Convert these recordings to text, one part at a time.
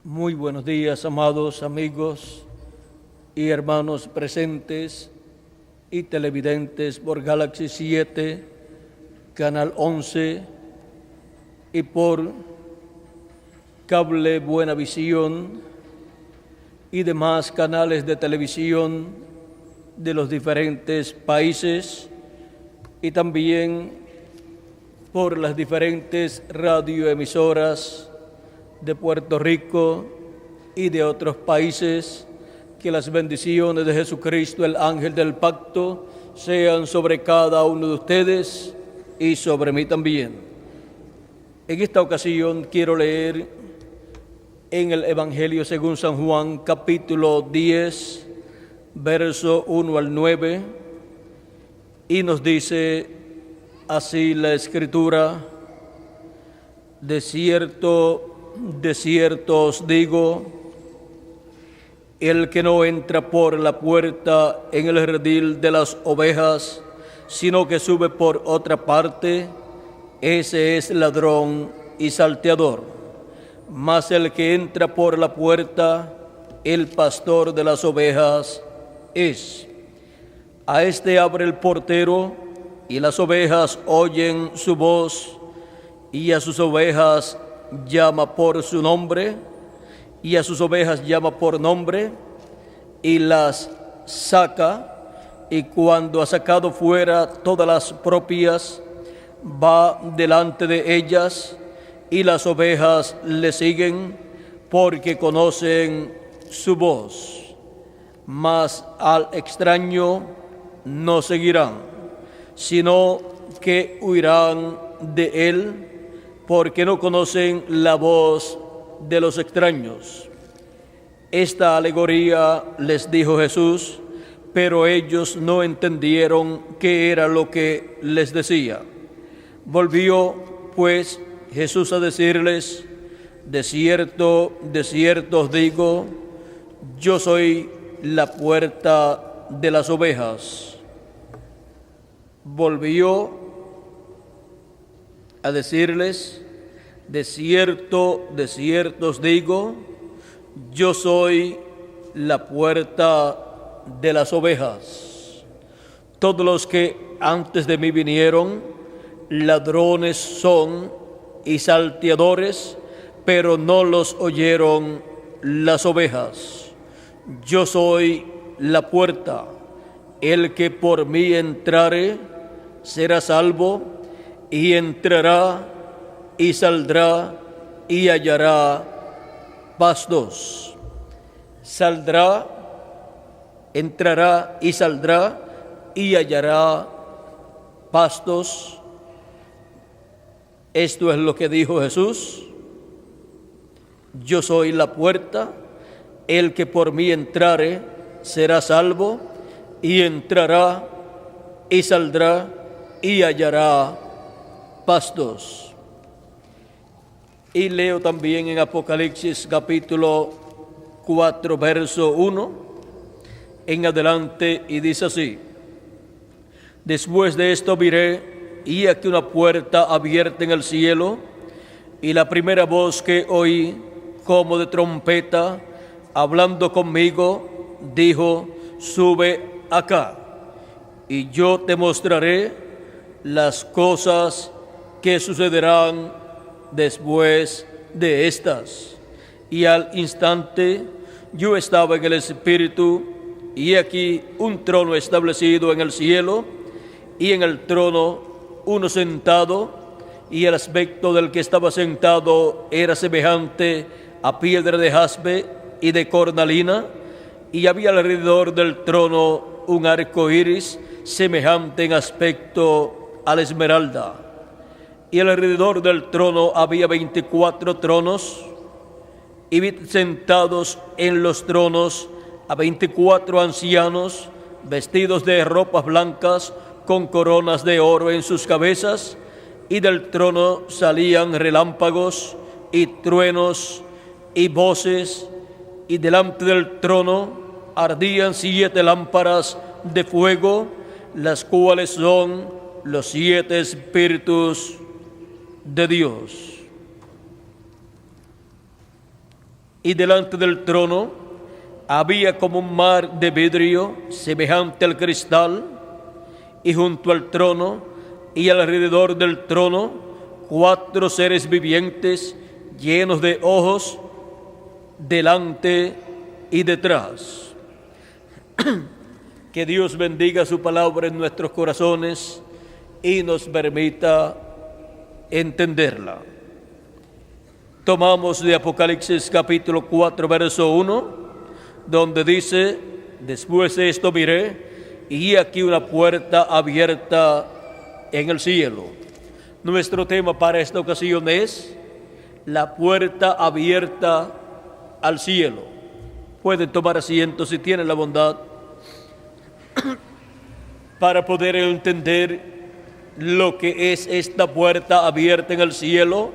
Muy buenos días, amados amigos y hermanos presentes y televidentes por Galaxy 7, Canal 11 y por Cable Buena Visión y demás canales de televisión de los diferentes países y también por las diferentes radioemisoras de Puerto Rico y de otros países. Que las bendiciones de Jesucristo, el ángel del pacto, sean sobre cada uno de ustedes y sobre mí también. En esta ocasión quiero leer en el Evangelio según San Juan, capítulo 10, verso 1 al 9, y nos dice así la Escritura: de cierto os digo, el que no entra por la puerta en el redil de las ovejas, sino que sube por otra parte, ese es ladrón y salteador. Mas el que entra por la puerta, el pastor de las ovejas es. A este abre el portero, y las ovejas oyen su voz, y a sus ovejas llama por su nombre, y a sus ovejas llama por nombre, y las saca, y cuando ha sacado fuera todas las propias, va delante de ellas, y las ovejas le siguen, porque conocen su voz. Mas al extraño no seguirán, sino que huirán de él, porque no conocen la voz de los extraños. Esta alegoría les dijo Jesús, pero ellos no entendieron qué era lo que les decía. Volvió, pues, Jesús a decirles: de cierto os digo, yo soy la puerta de las ovejas. Volvió a decirles: de cierto os digo, yo soy la puerta de las ovejas. Todos los que antes de mí vinieron, ladrones son y salteadores, pero no los oyeron las ovejas. Yo soy la puerta. El que por mí entrare será salvo, y entrará y saldrá y hallará pastos. Saldrá, entrará y saldrá y hallará pastos. Esto es lo que dijo Jesús: yo soy la puerta, el que por mí entrare será salvo, y entrará y saldrá y hallará pastos. Y leo también en Apocalipsis capítulo 4, verso 1 en adelante, y dice así: después de esto miré, y aquí una puerta abierta en el cielo, y la primera voz que oí, como de trompeta, hablando conmigo, dijo: sube acá, y yo te mostraré las cosas que sucederán después de estas. Y al instante yo estaba en el Espíritu, y aquí un trono establecido en el cielo, y en el trono uno sentado, y el aspecto del que estaba sentado era semejante a piedra de jaspe y de cornalina, y había alrededor del trono un arco iris semejante en aspecto a la esmeralda. Y alrededor del trono había 24 tronos, y vi sentados en los tronos a 24 ancianos, vestidos de ropas blancas, con coronas de oro en sus cabezas, y del trono salían relámpagos y truenos y voces, y delante del trono ardían 7 lámparas de fuego, las cuales son los 7 espíritus de Dios. y delante del trono había como un mar de vidrio semejante al cristal, y junto al trono y alrededor del trono 4 seres vivientes llenos de ojos delante y detrás. Que Dios bendiga su palabra en nuestros corazones y nos permita entenderla. Tomamos de Apocalipsis capítulo 4, verso 1, donde dice: después de esto miré, y aquí una puerta abierta en el cielo. Nuestro tema para esta ocasión es la puerta abierta al cielo. Pueden tomar asiento si tienen la bondad para poder entender lo que es esta puerta abierta en el cielo.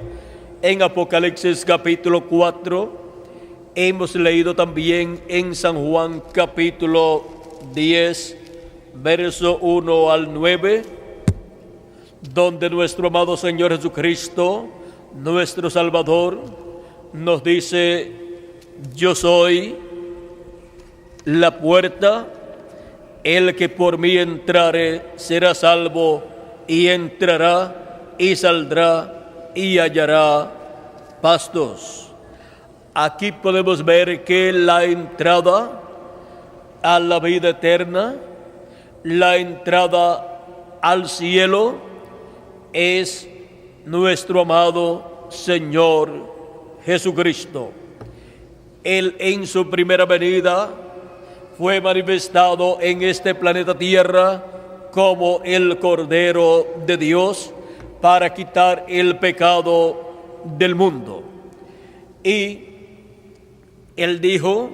En Apocalipsis capítulo 4, hemos leído también en San Juan capítulo 10, verso 1 al 9, donde nuestro amado Señor Jesucristo, nuestro Salvador, nos dice: yo soy la puerta, el que por mí entrare será salvo, y entrará y saldrá y hallará pastos. Aquí podemos ver que la entrada a la vida eterna, la entrada al cielo, es nuestro amado Señor Jesucristo. Él en su primera venida fue manifestado en este planeta Tierra como el Cordero de Dios para quitar el pecado del mundo. Y Él dijo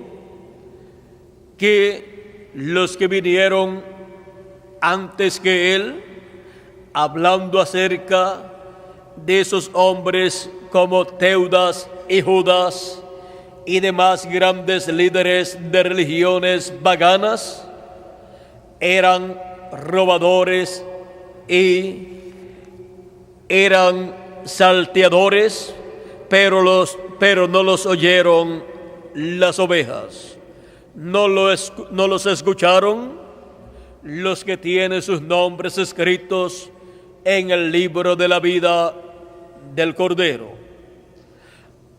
que los que vinieron antes que Él, hablando acerca de esos hombres como Teudas y Judas y demás grandes líderes de religiones paganas, eran robadores y eran salteadores, pero no los oyeron las ovejas, no los escucharon los que tienen sus nombres escritos en el libro de la vida del Cordero.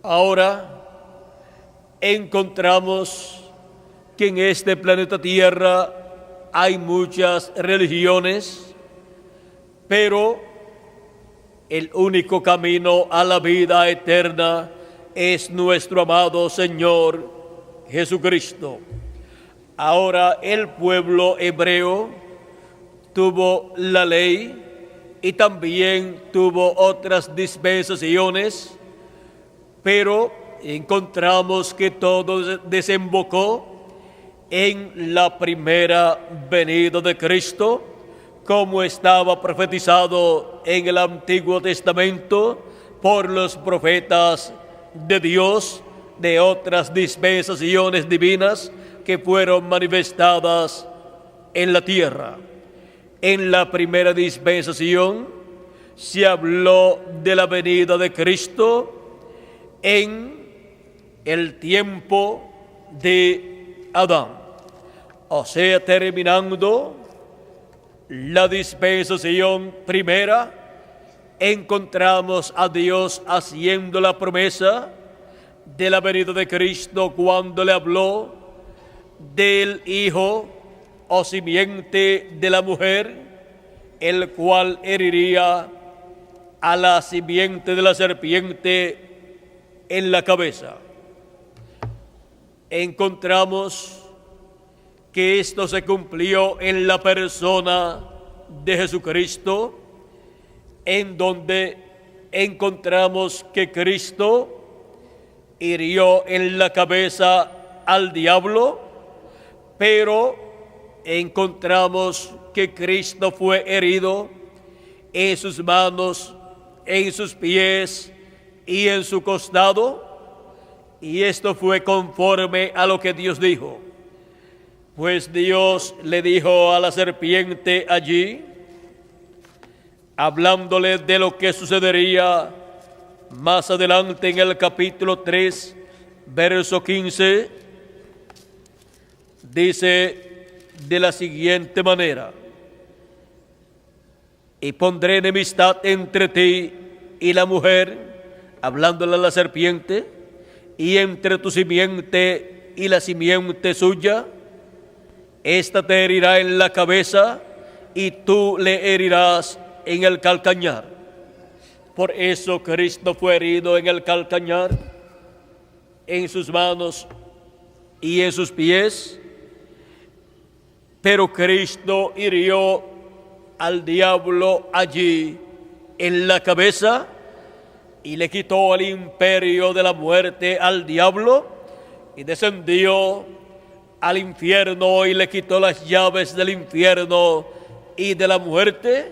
Ahora encontramos que en este planeta Tierra hay muchas religiones, pero el único camino a la vida eterna es nuestro amado Señor Jesucristo. Ahora el pueblo hebreo tuvo la ley y también tuvo otras dispensaciones, pero encontramos que todo desembocó en la primera venida de Cristo, como estaba profetizado en el Antiguo Testamento por los profetas de Dios de otras dispensaciones divinas que fueron manifestadas en la tierra. En la primera dispensación se habló de la venida de Cristo en el tiempo de Adán, o sea, terminando la dispensación primera, encontramos a Dios haciendo la promesa de la venida de Cristo cuando le habló del Hijo o simiente de la mujer, el cual heriría a la simiente de la serpiente en la cabeza. Encontramos que esto se cumplió en la persona de Jesucristo, en donde encontramos que Cristo hirió en la cabeza al diablo, pero encontramos que Cristo fue herido en sus manos, en sus pies y en su costado, y esto fue conforme a lo que Dios dijo. Pues Dios le dijo a la serpiente allí, hablándole de lo que sucedería más adelante en el capítulo 3 verso 15, dice de la siguiente manera: y pondré enemistad entre ti y la mujer, hablándole a la serpiente, y entre tu simiente y la simiente suya. Esta te herirá en la cabeza, y tú le herirás en el calcañar. Por eso Cristo fue herido en el calcañar, en sus manos y en sus pies. Pero Cristo hirió al diablo allí en la cabeza y le quitó el imperio de la muerte al diablo, y descendió al infierno y le quitó las llaves del infierno y de la muerte.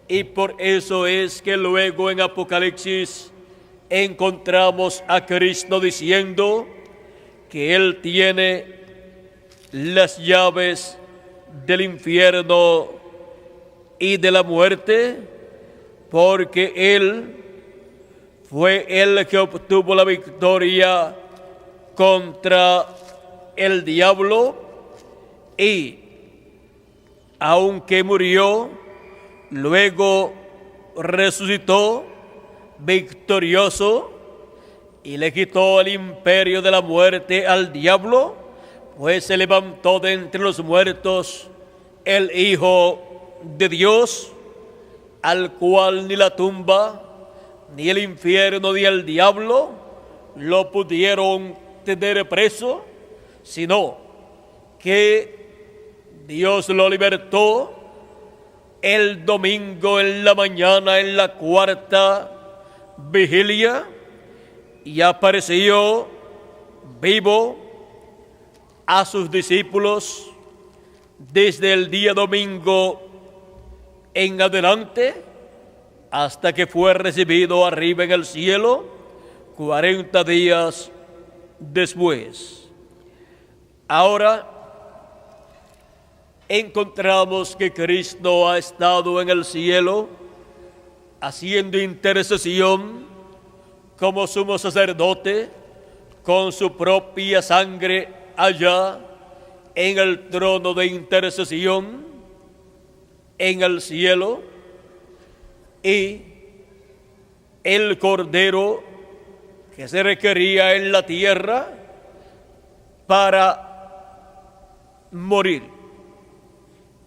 Y por eso es que luego en Apocalipsis encontramos a Cristo diciendo que Él tiene las llaves del infierno y de la muerte, porque Él fue el que obtuvo la victoria contra el diablo, y aunque murió, luego resucitó victorioso y le quitó el imperio de la muerte al diablo, pues se levantó de entre los muertos el Hijo de Dios, al cual ni la tumba, ni el infierno, ni el diablo lo pudieron tener preso, sino que Dios lo libertó el domingo en la mañana, en la cuarta vigilia, y apareció vivo a sus discípulos desde el día domingo en adelante, hasta que fue recibido arriba en el cielo 40 días después. Ahora encontramos que Cristo ha estado en el cielo haciendo intercesión como sumo sacerdote con su propia sangre allá en el trono de intercesión en el cielo, y el cordero que se requería en la tierra para morir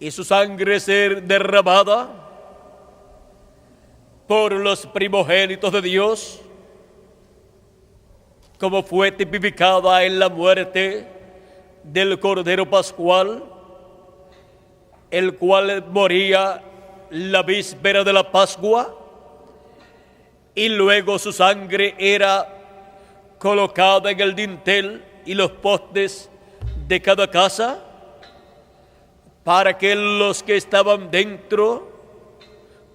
y su sangre ser derramada por los primogénitos de Dios, como fue tipificada en la muerte del Cordero Pascual, el cual moría la víspera de la Pascua, y luego su sangre era colocada en el dintel y los postes de cada casa, para que los que estaban dentro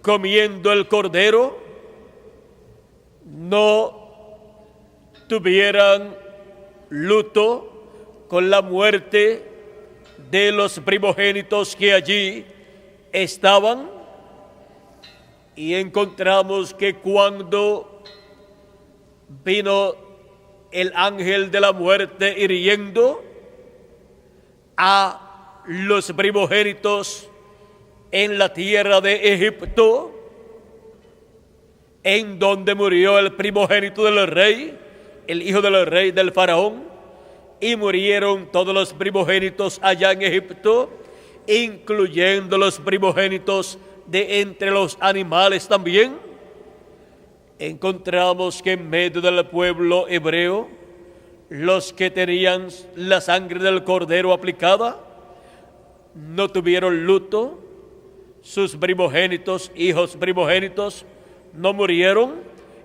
comiendo el cordero no tuvieran luto con la muerte de los primogénitos que allí estaban. Y encontramos que cuando vino el ángel de la muerte hiriendo a los primogénitos en la tierra de Egipto, en donde murió el primogénito del rey, el hijo del rey del faraón, y murieron todos los primogénitos allá en Egipto, incluyendo los primogénitos de entre los animales también. Encontramos que en medio del pueblo hebreo, los que tenían la sangre del cordero aplicada no tuvieron luto, sus primogénitos, hijos primogénitos, no murieron,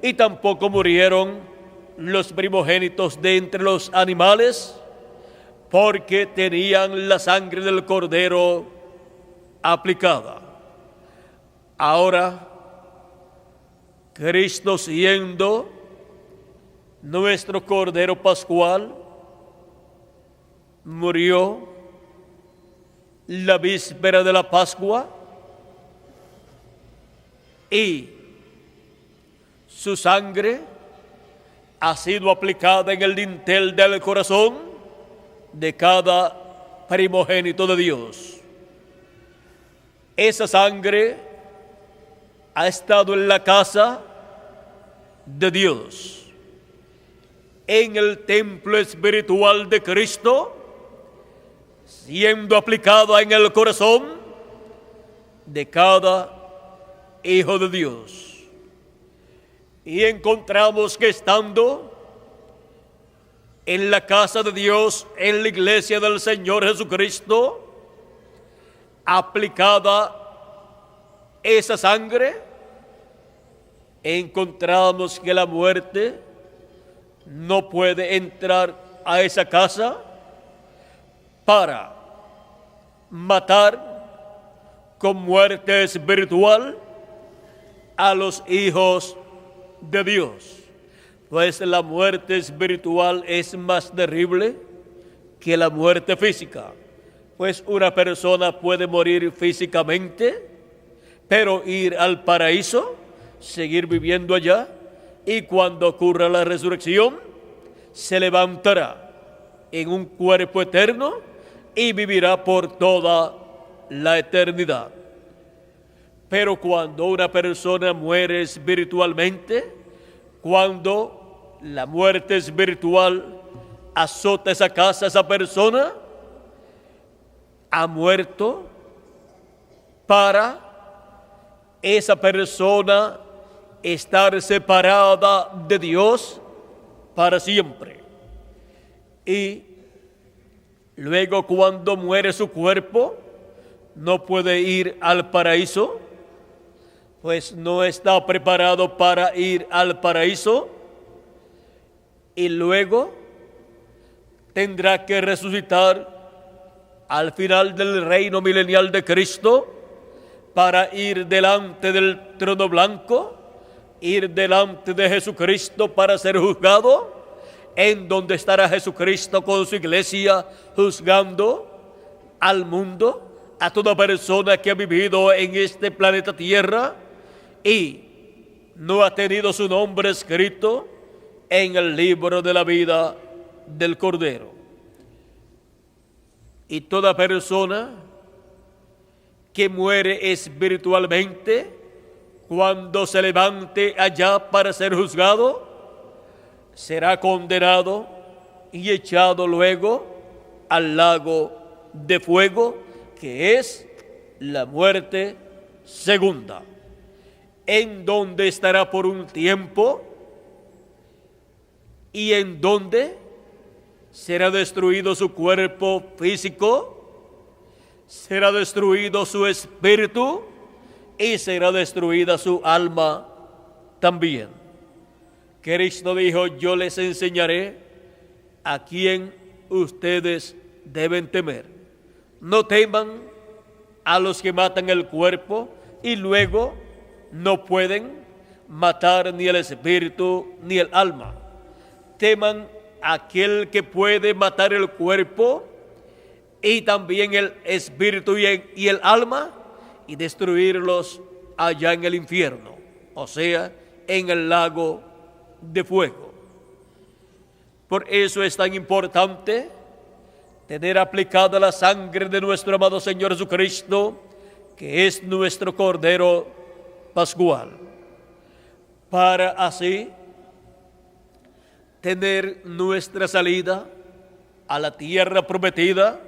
y tampoco murieron los primogénitos de entre los animales, porque tenían la sangre del cordero aplicada. Ahora, Cristo, siendo nuestro Cordero Pascual, murió la víspera de la Pascua, y su sangre ha sido aplicada en el dintel del corazón de cada primogénito de Dios. Esa sangre ha estado en la casa de Dios, en el templo espiritual de Cristo, siendo aplicada en el corazón de cada hijo de Dios. Y encontramos que estando en la casa de Dios, en la iglesia del Señor Jesucristo, aplicada esa sangre, encontramos que la muerte no puede entrar a esa casa para matar con muerte espiritual a los hijos de Dios, pues la muerte espiritual es más terrible que la muerte física, pues una persona puede morir físicamente, pero ir al paraíso, seguir viviendo allá, y cuando ocurra la resurrección, se levantará en un cuerpo eterno y vivirá por toda la eternidad. Pero cuando una persona muere espiritualmente, cuando la muerte espiritual azota esa casa, esa persona ha muerto para esa persona estar separada de Dios para siempre. Y luego, cuando muere su cuerpo, no puede ir al paraíso, pues no está preparado para ir al paraíso, y luego tendrá que resucitar al final del reino milenial de Cristo para ir delante del trono blanco, ir delante de Jesucristo para ser juzgado, en donde estará Jesucristo con su iglesia juzgando al mundo, a toda persona que ha vivido en este planeta Tierra y no ha tenido su nombre escrito en el libro de la vida del Cordero. Y toda persona que muere espiritualmente, cuando se levante allá para ser juzgado, será condenado y echado luego al lago de fuego, que es la muerte segunda, en donde estará por un tiempo y en donde será destruido su cuerpo físico, será destruido su espíritu y será destruida su alma también. Cristo dijo: yo les enseñaré a quién ustedes deben temer. No teman a los que matan el cuerpo y luego no pueden matar ni el espíritu ni el alma. Teman a aquel que puede matar el cuerpo y también el espíritu y el alma, y destruirlos allá en el infierno, o sea, en el lago de fuego. Por eso es tan importante tener aplicada la sangre de nuestro amado Señor Jesucristo, que es nuestro Cordero Pascual, para así tener nuestra salida a la tierra prometida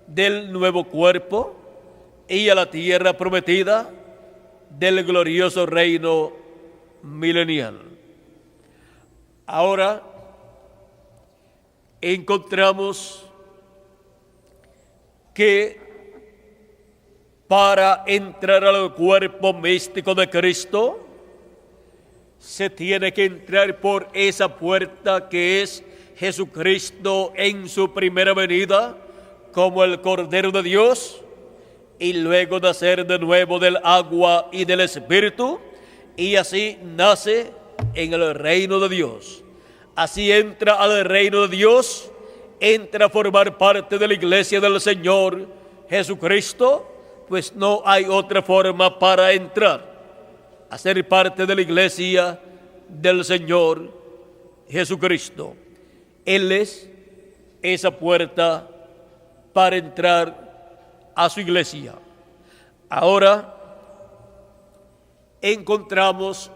del nuevo cuerpo y a la tierra prometida del glorioso reino milenial. Ahora encontramos que para entrar al cuerpo místico de Cristo se tiene que entrar por esa puerta que es Jesucristo en su primera venida como el Cordero de Dios, y luego nacer de nuevo del agua y del Espíritu, y así nace en el reino de Dios. Así entra al reino de Dios, entra a formar parte de la iglesia del Señor Jesucristo, pues no hay otra forma para entrar a ser parte de la iglesia del Señor Jesucristo. Él es esa puerta para entrar a su iglesia. Ahora encontramos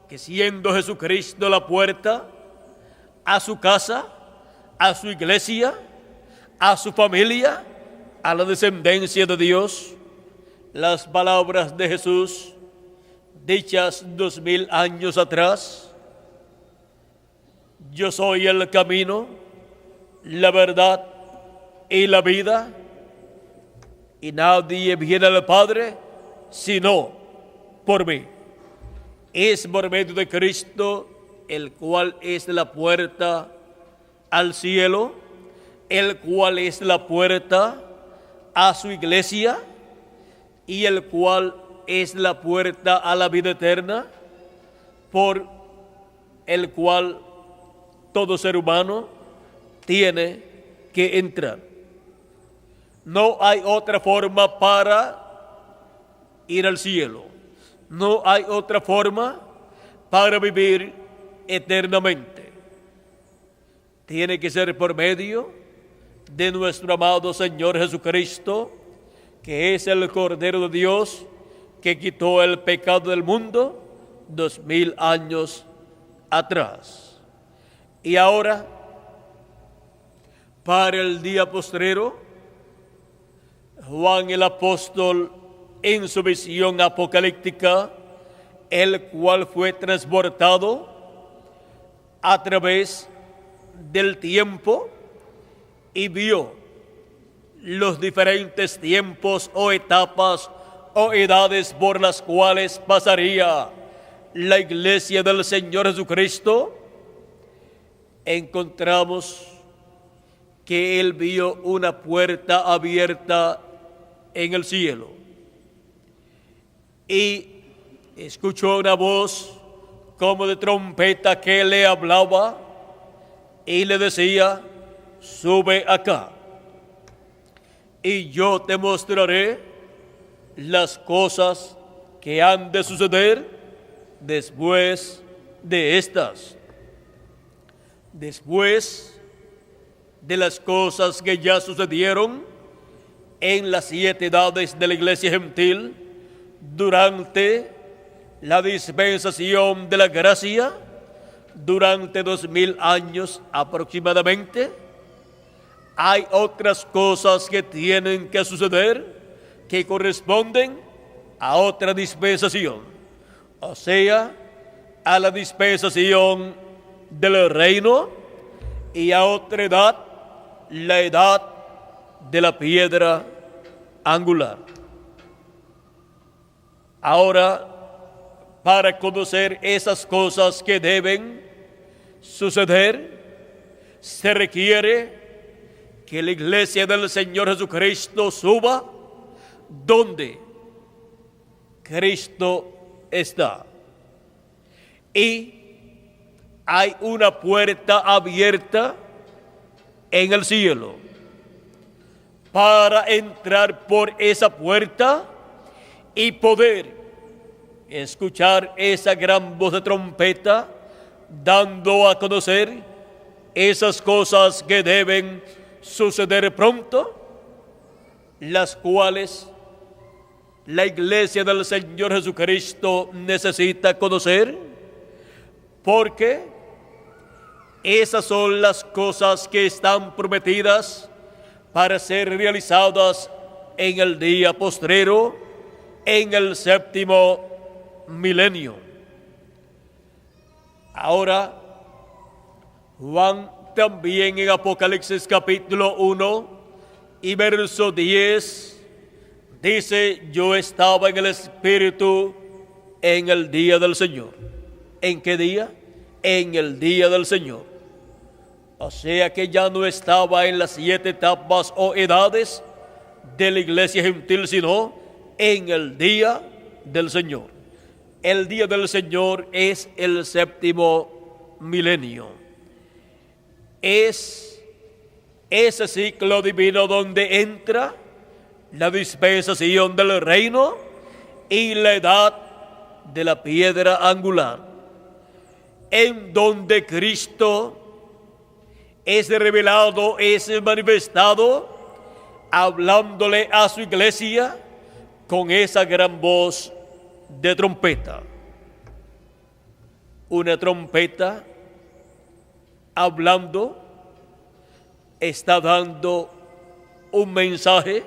que siendo Jesucristo la puerta a su casa, a su iglesia, a su familia, a la descendencia de Dios, las palabras de Jesús, dichas 2000 años atrás: yo soy el camino, la verdad y la vida, y nadie viene al Padre sino por mí. Es por medio de Cristo, el cual es la puerta al cielo, el cual es la puerta a su iglesia y el cual es la puerta a la vida eterna, por el cual todo ser humano tiene que entrar. No hay otra forma para ir al cielo. No hay otra forma para vivir eternamente. Tiene que ser por medio de nuestro amado Señor Jesucristo, que es el Cordero de Dios que quitó el pecado del mundo 2000 años atrás. Y ahora, para el día postrero, Juan el apóstol, en su visión apocalíptica, el cual fue transportado a través del tiempo y vio los diferentes tiempos o etapas o edades por las cuales pasaría la iglesia del Señor Jesucristo, encontramos que él vio una puerta abierta en el cielo y escuchó una voz como de trompeta que le hablaba y le decía: sube acá y yo te mostraré las cosas que han de suceder después de estas. Después de las cosas que ya sucedieron en las 7 edades de la iglesia gentil, durante la dispensación de la gracia, durante 2000 años aproximadamente, hay otras cosas que tienen que suceder que corresponden a otra dispensación, o sea, a la dispensación del reino, y a otra edad, la edad de la piedra angular. Ahora, para conocer esas cosas que deben suceder, se requiere que la iglesia del Señor Jesucristo suba donde Cristo está. Y hay una puerta abierta en el cielo. Para entrar por esa puerta y poder escuchar esa gran voz de trompeta dando a conocer esas cosas que deben suceder pronto, las cuales la iglesia del Señor Jesucristo necesita conocer, porque esas son las cosas que están prometidas para ser realizadas en el día postrero, en el 7º milenio. Ahora, Juan también en Apocalipsis capítulo 1 y verso 10 dice: yo estaba en el Espíritu en el día del Señor. ¿En qué día? En el día del Señor. O sea que ya no estaba en las 7 etapas o edades de la iglesia gentil, sino en el día del Señor. El día del Señor es el 7º milenio. Es ese ciclo divino donde entra la dispensación del reino y la edad de la piedra angular. en donde Cristo es revelado, es manifestado, hablándole a su iglesia con esa gran voz de trompeta. Una trompeta hablando, está dando un mensaje,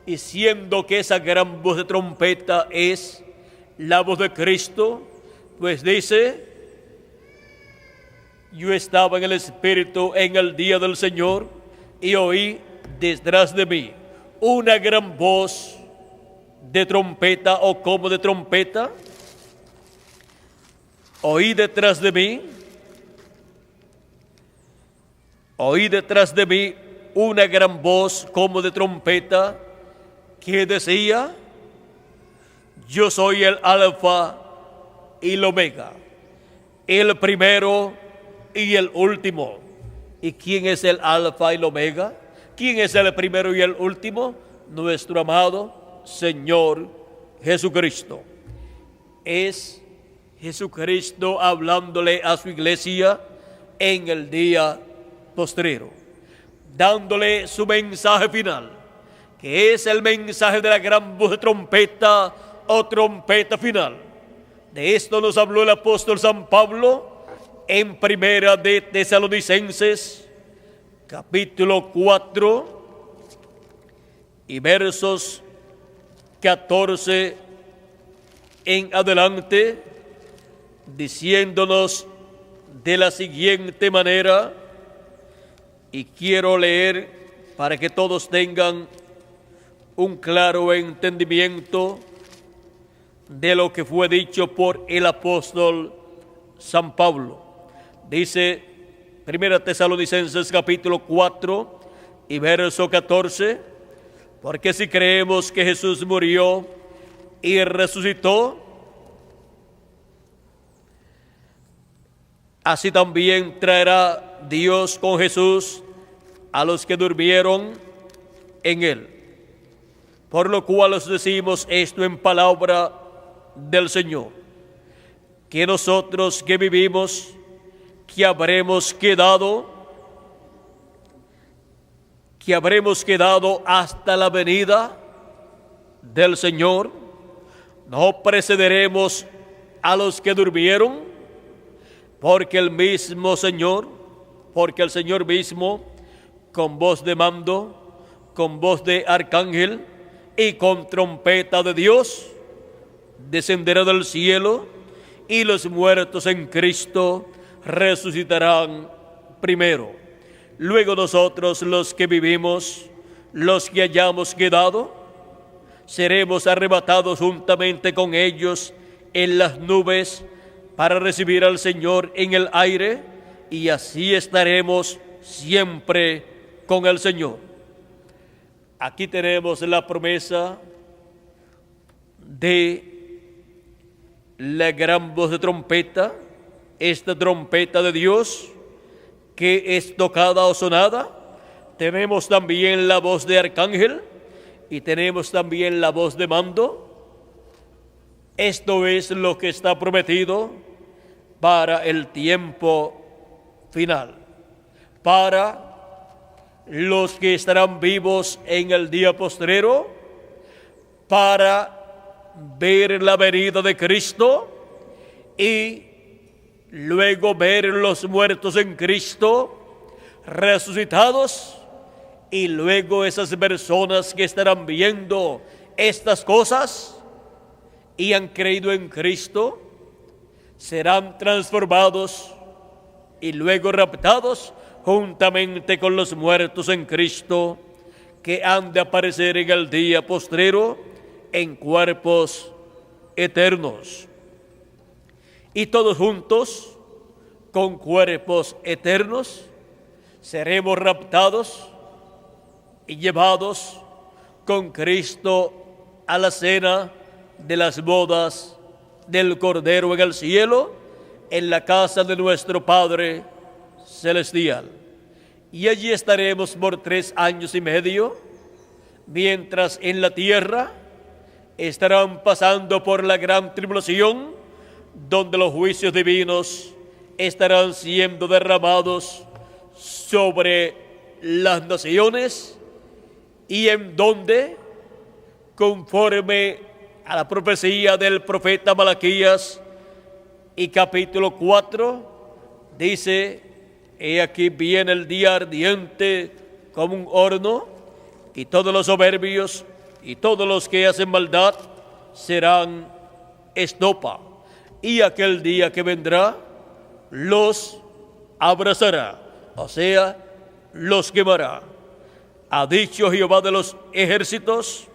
y siendo que esa gran voz de trompeta es la voz de Cristo, pues dice: yo estaba en el Espíritu en el día del Señor y oí detrás de mí una gran voz de trompeta, o como de trompeta. Oí detrás de mí una gran voz como de trompeta que decía: yo soy el Alfa y el Omega, el primero y el último. ¿Y quién es el Alfa y el Omega? ¿Quién es el primero y el último? Nuestro amado Señor Jesucristo. Es Jesucristo hablándole a su iglesia en el día postrero, dándole su mensaje final, que es el mensaje de la gran voz de trompeta o trompeta final. De esto nos habló el apóstol San Pablo en Primera de Tesalonicenses, capítulo 4 y versos 14 en adelante, diciéndonos de la siguiente manera, y quiero leer para que todos tengan un claro entendimiento de lo que fue dicho por el apóstol San Pablo. Dice Primera Tesalonicenses capítulo 4 y verso 14: porque si creemos que Jesús murió y resucitó, así también traerá Dios con Jesús a los que durmieron en él. Por lo cual os decimos esto en palabra del Señor, que nosotros que vivimos, que habremos quedado hasta la venida del Señor, no precederemos a los que durmieron, porque el Señor mismo, con voz de mando, con voz de arcángel y con trompeta de Dios, descenderá del cielo, y los muertos en Cristo resucitarán primero. Luego nosotros, los que vivimos, los que hayamos quedado, seremos arrebatados juntamente con ellos en las nubes para recibir al Señor en el aire, y así estaremos siempre con el Señor. Aquí tenemos la promesa de la gran voz de trompeta, esta trompeta de Dios que es tocada o sonada. Tenemos también la voz de arcángel y tenemos también la voz de mando. Esto es lo que está prometido para el tiempo final, para los que estarán vivos en el día postrero, para ver la venida de Cristo y luego ver los muertos en Cristo resucitados, y luego esas personas que estarán viendo estas cosas y han creído en Cristo serán transformados y luego raptados juntamente con los muertos en Cristo, que han de aparecer en el día postrero en cuerpos eternos. Y todos juntos, con cuerpos eternos, seremos raptados y llevados con Cristo a la cena de las bodas del Cordero en el cielo, en la casa de nuestro Padre celestial. Y allí estaremos por 3 años y medio, mientras en la tierra estarán pasando por la gran tribulación, donde los juicios divinos estarán siendo derramados sobre las naciones, y en donde, conforme a la profecía del profeta Malaquías y capítulo 4, dice: he aquí viene el día ardiente como un horno, y todos los soberbios y todos los que hacen maldad serán estopa, y aquel día que vendrá los abrazará, o sea, los quemará. Ha dicho Jehová de los ejércitos,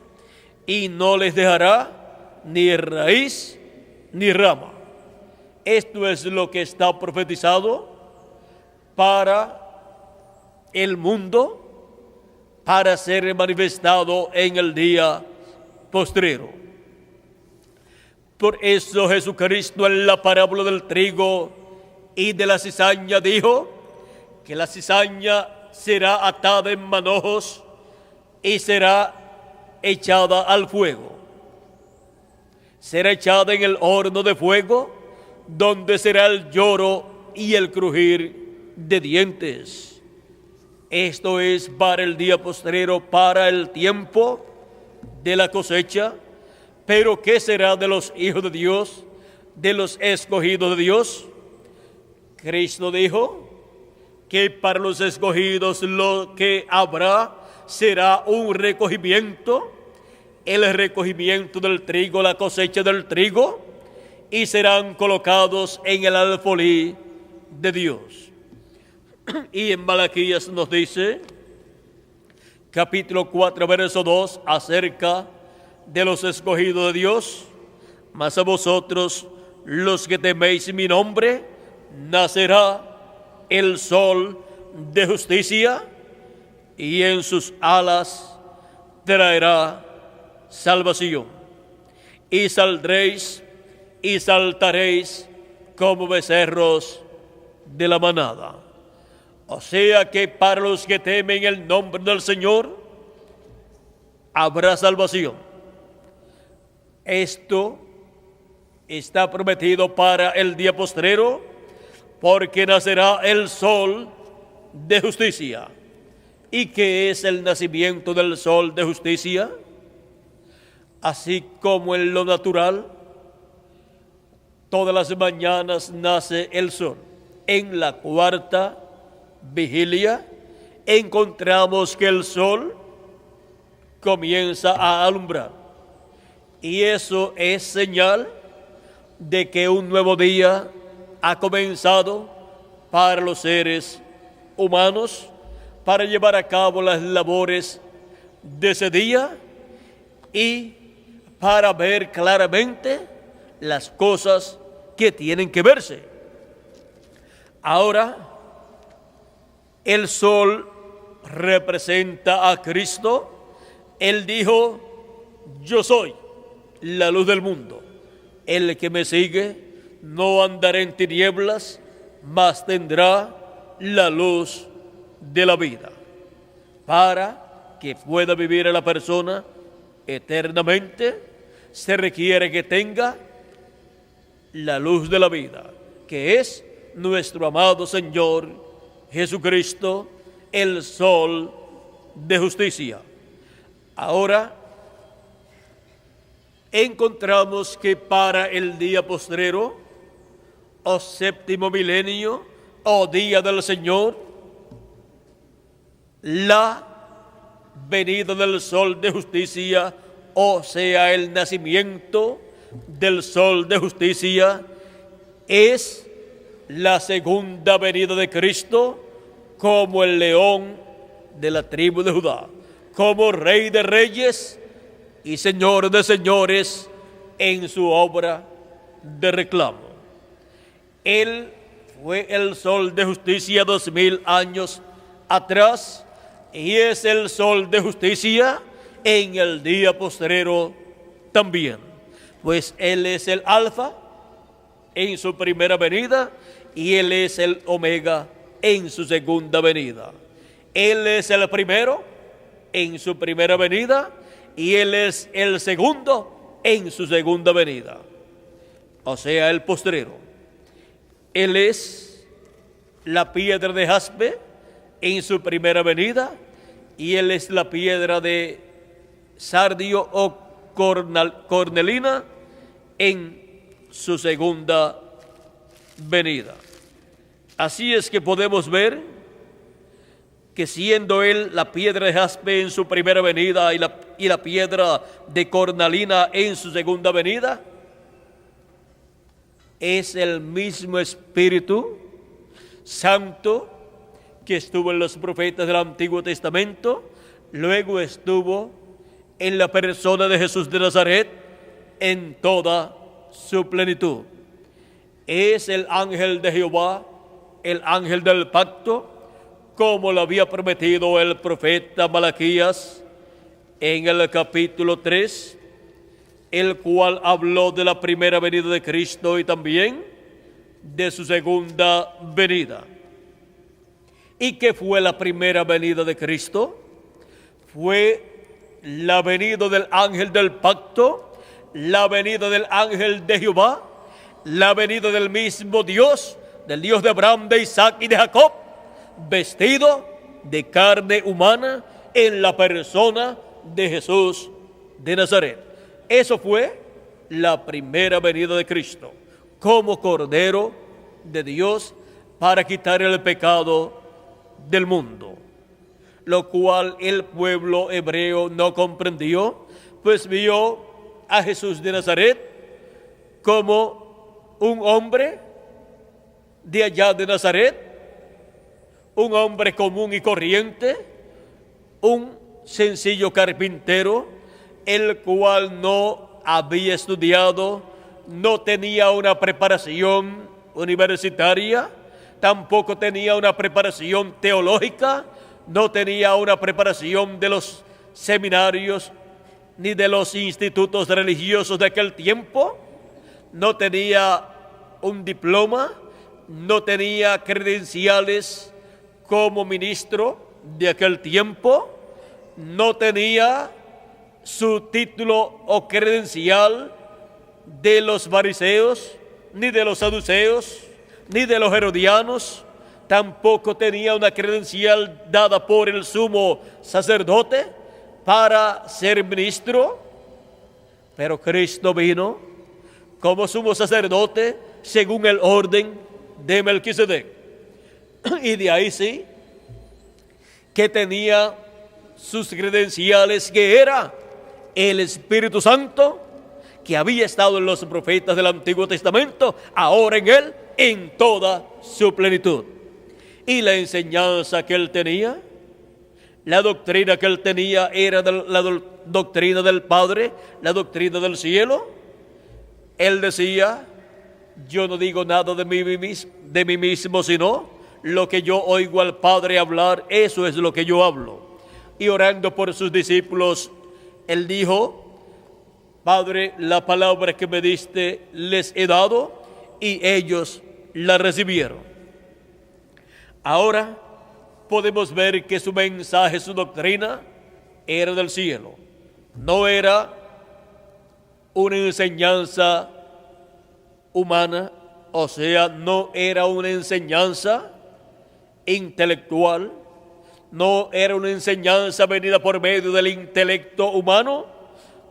y no les dejará ni raíz ni rama. Esto es lo que está profetizado para el mundo, para ser manifestado en el día postrero. Por eso Jesucristo, en la parábola del trigo y de la cizaña, dijo que la cizaña será atada en manojos y será echada al fuego. Será echada en el horno de fuego, donde será el lloro y el crujir de dientes. Esto es para el día postrero, para el tiempo de la cosecha. Pero ¿qué será de los hijos de Dios, de los escogidos de Dios? Cristo dijo que para los escogidos lo que habrá será un recogimiento, el recogimiento del trigo, la cosecha del trigo, y serán colocados en el alfolí de Dios. Y en Malaquías nos dice, capítulo 4, verso 2, acerca de los escogidos de Dios: mas a vosotros, los que teméis mi nombre, nacerá el sol de justicia, y en sus alas traerá salvación. Y saldréis y saltaréis como becerros de la manada. O sea que para los que temen el nombre del Señor, habrá salvación. Esto está prometido para el día postrero, porque nacerá el sol de justicia. ¿Y qué es el nacimiento del sol de justicia? Así como en lo natural, todas las mañanas nace el sol. En la cuarta vigilia encontramos que el sol comienza a alumbrar. Y eso es señal de que un nuevo día ha comenzado para los seres humanos, para llevar a cabo las labores de ese día y para ver claramente las cosas que tienen que verse. Ahora, el sol representa a Cristo. Él dijo: yo soy la luz del mundo. El que me sigue no andará en tinieblas, mas tendrá la luz de la vida. Para que pueda vivir a la persona eternamente, se requiere que tenga la luz de la vida, que es nuestro amado Señor Jesucristo, el sol de justicia. Ahora encontramos que para el día postrero, o séptimo milenio, o día del Señor, la venida del sol de justicia, o sea, el nacimiento del sol de justicia, es la segunda venida de Cristo como el león de la tribu de Judá, como Rey de reyes y Señor de señores en su obra de reclamo. Él fue el sol de justicia 2000 años atrás, y es el sol de justicia en el día postrero también, pues Él es el alfa en su primera venida y Él es el omega en su segunda venida. Él es el primero en su primera venida y Él es el segundo en su segunda venida, o sea, el postrero. Él es la piedra de jaspe en su primera venida, y Él es la piedra de sardio o cornelina en su segunda venida. Así es que podemos ver que siendo Él la piedra de jaspe en su primera venida y la piedra de cornalina en su segunda venida, es el mismo Espíritu Santo que estuvo en los profetas del Antiguo Testamento, luego estuvo en la persona de Jesús de Nazaret en toda su plenitud. Es el ángel de Jehová, el ángel del pacto, como lo había prometido el profeta Malaquías en el capítulo 3, el cual habló de la primera venida de Cristo y también de su segunda venida. ¿Y qué fue la primera venida de Cristo? Fue la venida del ángel del pacto, la venida del ángel de Jehová, la venida del mismo Dios, del Dios de Abraham, de Isaac y de Jacob, vestido de carne humana en la persona de Jesús de Nazaret. Eso fue la primera venida de Cristo, como Cordero de Dios para quitar el pecado del mundo, lo cual el pueblo hebreo no comprendió, pues vio a Jesús de Nazaret como un hombre de allá de Nazaret, un hombre común y corriente, un sencillo carpintero, el cual no había estudiado, no tenía una preparación universitaria, tampoco tenía una preparación teológica, no tenía una preparación de los seminarios ni de los institutos religiosos de aquel tiempo, no tenía un diploma, no tenía credenciales como ministro de aquel tiempo, no tenía su título o credencial de los fariseos, ni de los saduceos, ni de los herodianos, tampoco tenía una credencial dada por el sumo sacerdote para ser ministro, pero Cristo vino como sumo sacerdote según el orden de Melquisedec. Y de ahí sí, que tenía sus credenciales, que era el Espíritu Santo, que había estado en los profetas del Antiguo Testamento, ahora en Él, en toda su plenitud. Y la enseñanza que Él tenía, la doctrina que Él tenía era la doctrina del Padre, la doctrina del cielo. Él decía: yo no digo nada de mí mismo, sino lo que yo oigo al Padre hablar, eso es lo que yo hablo. Y orando por sus discípulos, Él dijo: Padre, la palabra que me diste les he dado, y ellos la recibieron. Ahora podemos ver que su mensaje, su doctrina, era del cielo. No era una enseñanza humana, o sea, no era una enseñanza intelectual, no era una enseñanza venida por medio del intelecto humano,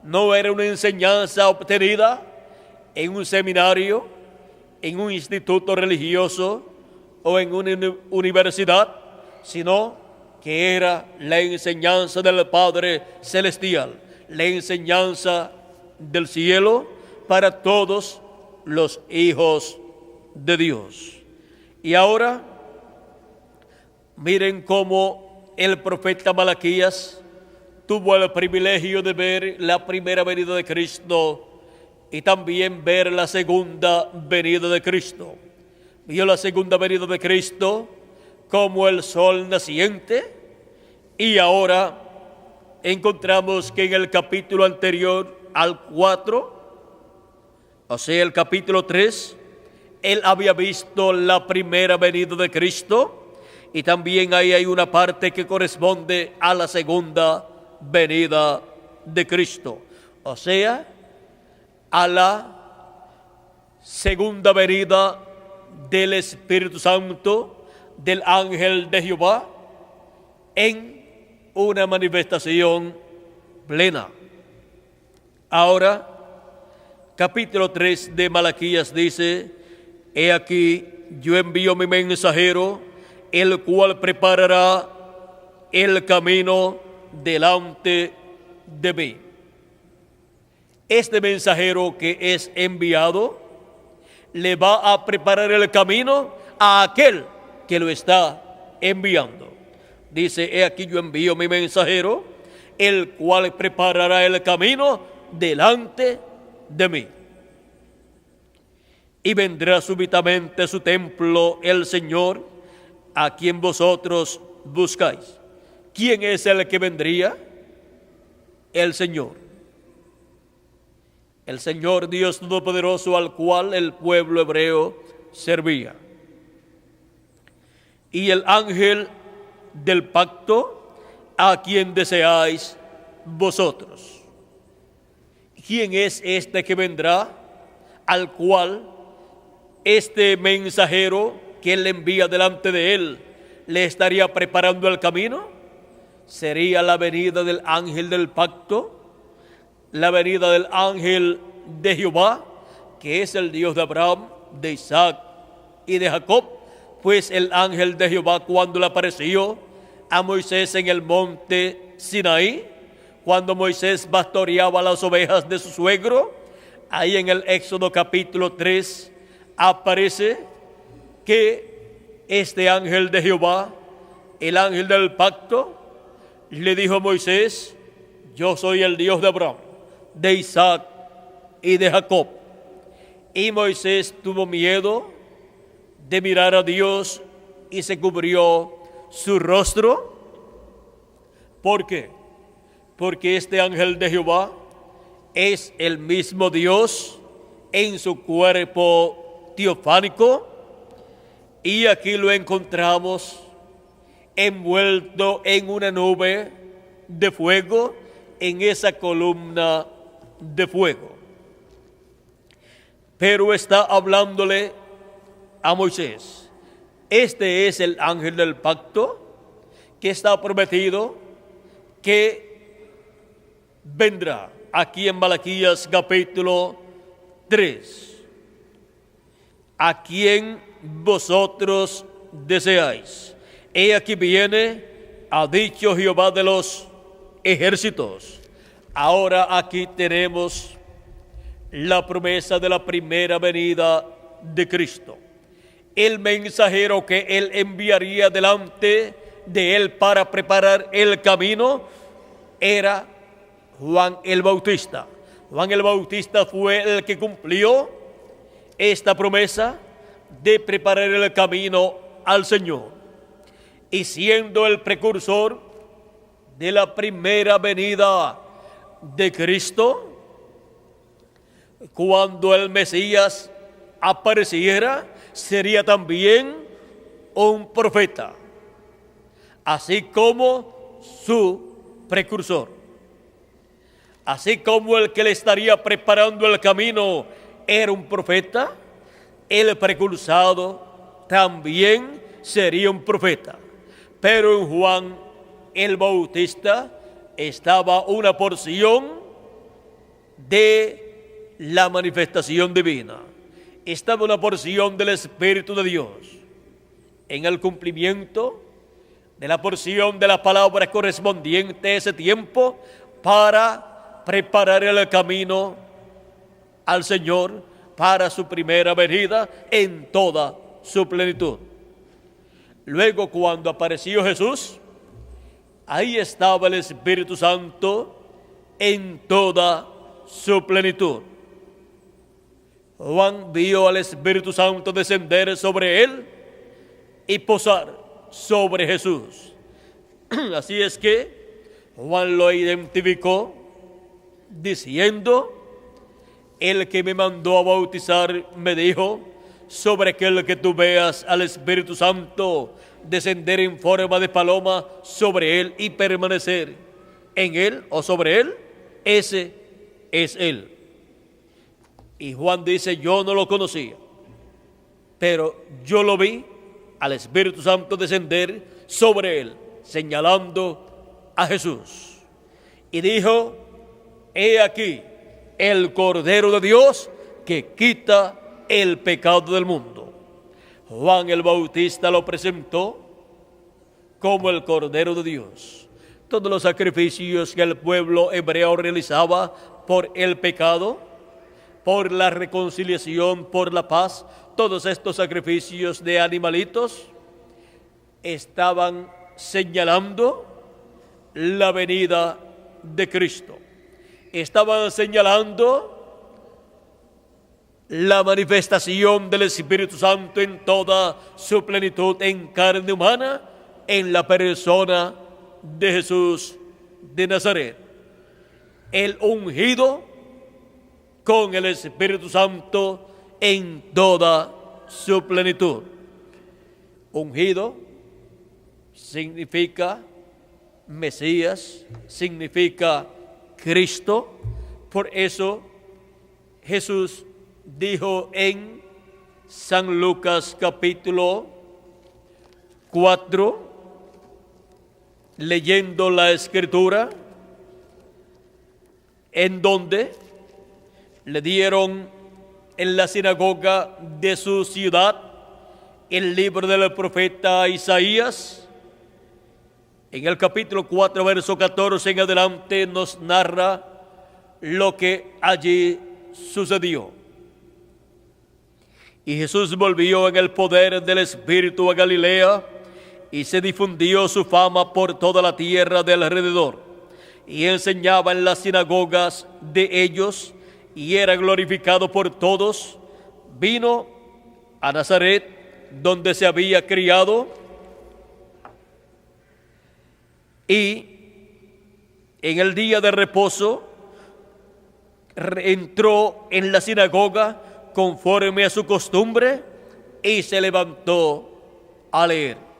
no era una enseñanza obtenida en un seminario, en un instituto religioso o en una universidad, sino que era la enseñanza del Padre Celestial, la enseñanza del cielo para todos los hijos de Dios. Y ahora, miren cómo el profeta Malaquías tuvo el privilegio de ver la primera venida de Cristo y también ver la segunda venida de Cristo. Vio la segunda venida de Cristo como el sol naciente, y ahora encontramos que en el capítulo anterior al 4, o sea, el capítulo 3, él había visto la primera venida de Cristo, y también ahí hay una parte que corresponde a la segunda venida de Cristo, o sea, a la segunda venida del Espíritu Santo, del ángel de Jehová en una manifestación plena. Ahora, capítulo 3 de Malaquías dice: he aquí, yo envío mi mensajero, el cual preparará el camino delante de mí. Este mensajero que es enviado le va a preparar el camino a aquel que lo está enviando. Dice: he aquí, yo envío mi mensajero, el cual preparará el camino delante de mí. Y vendrá súbitamente a su templo el Señor, a quien vosotros buscáis. ¿Quién es el que vendría? El Señor. El Señor Dios Todopoderoso, al cual el pueblo hebreo servía. Y el ángel del pacto, a quien deseáis vosotros. ¿Quién es este que vendrá? Al cual este mensajero que él envía delante de él le estaría preparando el camino. Sería la venida del ángel del pacto, la venida del ángel de Jehová, que es el Dios de Abraham, de Isaac y de Jacob. Pues el ángel de Jehová, cuando le apareció a Moisés en el monte Sinaí, cuando Moisés pastoreaba las ovejas de su suegro, ahí en el Éxodo capítulo 3 aparece que este ángel de Jehová, el ángel del pacto, le dijo a Moisés: yo soy el Dios de Abraham, de Isaac y de Jacob. Y Moisés tuvo miedo de mirar a Dios y se cubrió su rostro. ¿Por qué? Porque este ángel de Jehová es el mismo Dios en su cuerpo teofánico, y aquí lo encontramos envuelto en una nube de fuego, en esa columna de fuego. Pero está hablándole a Moisés. Este es el ángel del pacto que está prometido que vendrá. Aquí en Malaquías capítulo 3. A quien vosotros deseáis. He aquí viene, ha dicho Jehová de los ejércitos. Ahora aquí tenemos la promesa de la primera venida de Cristo. El mensajero que él enviaría delante de él para preparar el camino era Juan el Bautista. Juan el Bautista fue el que cumplió esta promesa de preparar el camino al Señor. Y siendo el precursor de la primera venida de Cristo, cuando el Mesías apareciera, sería también un profeta, así como su precursor. Así como el que le estaría preparando el camino era un profeta, el precursado también sería un profeta. Pero en Juan el Bautista estaba una porción de la manifestación divina. Estaba una porción del Espíritu de Dios en el cumplimiento de la porción de la palabra correspondiente a ese tiempo para preparar el camino al Señor para su primera venida en toda su plenitud. Luego, cuando apareció Jesús, ahí estaba el Espíritu Santo en toda su plenitud. Juan vio al Espíritu Santo descender sobre él y posar sobre Jesús. Así es que Juan lo identificó diciendo: el que me mandó a bautizar me dijo, sobre aquel que tú veas al Espíritu Santo descender en forma de paloma sobre él y permanecer en él o sobre él, ese es él. Y Juan dice: yo no lo conocía, pero yo lo vi al Espíritu Santo descender sobre él, señalando a Jesús. Y dijo: he aquí el Cordero de Dios que quita el pecado del mundo. Juan el Bautista lo presentó como el Cordero de Dios. Todos los sacrificios que el pueblo hebreo realizaba por el pecado, por la reconciliación, por la paz, todos estos sacrificios de animalitos estaban señalando la venida de Cristo. Estaban señalando la manifestación del Espíritu Santo en toda su plenitud en carne humana, en la persona de Jesús de Nazaret. El ungido con el Espíritu Santo en toda su plenitud. Ungido significa Mesías, significa Cristo. Por eso Jesús dijo en San Lucas capítulo 4, leyendo la Escritura, en donde le dieron en la sinagoga de su ciudad el libro del profeta Isaías. En el capítulo 4, verso 14 en adelante, nos narra lo que allí sucedió. Y Jesús volvió en el poder del Espíritu a Galilea, y se difundió su fama por toda la tierra de alrededor, y enseñaba en las sinagogas de ellos, y era glorificado por todos. Vino a Nazaret, donde se había criado, y en el día de reposo entró en la sinagoga conforme a su costumbre, y se levantó a leer.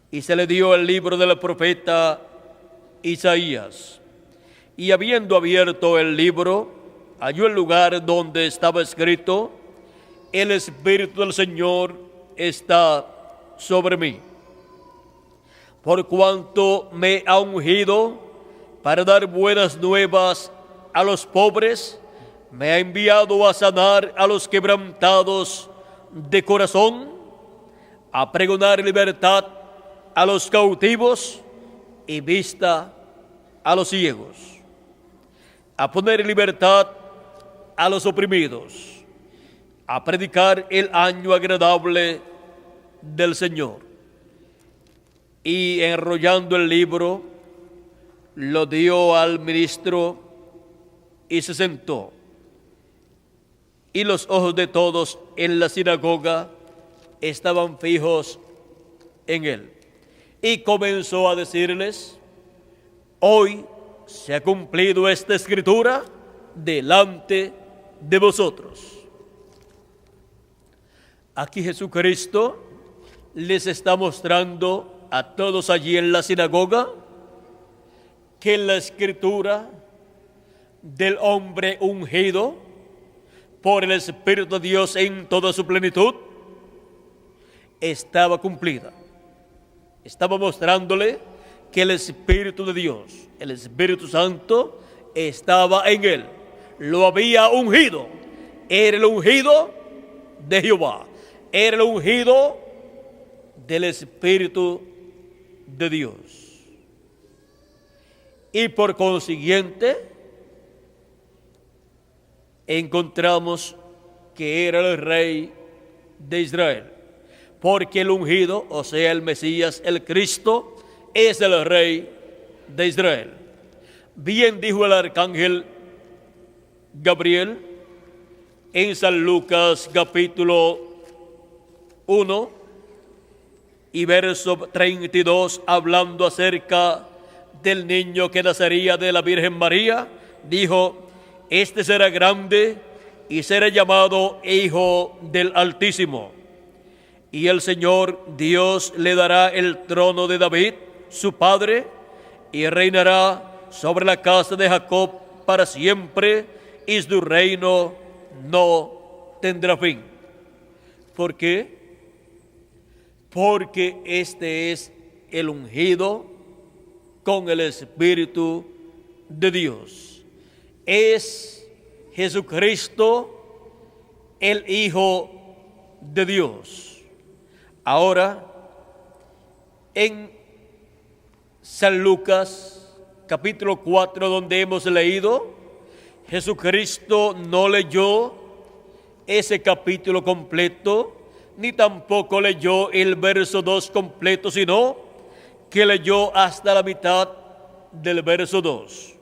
Y se le dio el libro del profeta Isaías. Y habiendo abierto el libro, halló el lugar donde estaba escrito: el Espíritu del Señor está sobre mí, por cuanto me ha ungido para dar buenas nuevas a los pobres, me ha enviado a sanar a los quebrantados de corazón, a pregonar libertad a los cautivos y vista a los ciegos, a poner en libertad a los oprimidos, a predicar el año agradable del Señor. Y enrollando el libro, lo dio al ministro y se sentó. Y los ojos de todos en la sinagoga estaban fijos en él. Y comenzó a decirles: hoy se ha cumplido esta escritura delante de vosotros. Aquí Jesucristo les está mostrando a todos allí en la sinagoga que la escritura del hombre ungido por el Espíritu de Dios en toda su plenitud estaba cumplida. Estaba mostrándole que el Espíritu de Dios, el Espíritu Santo, estaba en él. Lo había ungido. Era el ungido de Jehová. Era el ungido del Espíritu de Dios. Y por consiguiente, encontramos que era el Rey de Israel. Porque el ungido, o sea, el Mesías, el Cristo, es el Rey de Israel. Bien dijo el arcángel Gabriel en San Lucas capítulo 1 y verso 32, hablando acerca del niño que nacería de la Virgen María, dijo: este será grande y será llamado Hijo del Altísimo. Y el Señor Dios le dará el trono de David, su padre, y reinará sobre la casa de Jacob para siempre, y su reino no tendrá fin. ¿Por qué? porque este es el ungido con el Espíritu de Dios. Es Jesucristo, el Hijo de Dios. Ahora, en San Lucas, capítulo 4, donde hemos leído, Jesucristo no leyó ese capítulo completo, ni tampoco leyó el verso 2 completo, sino que leyó hasta la mitad del verso 2.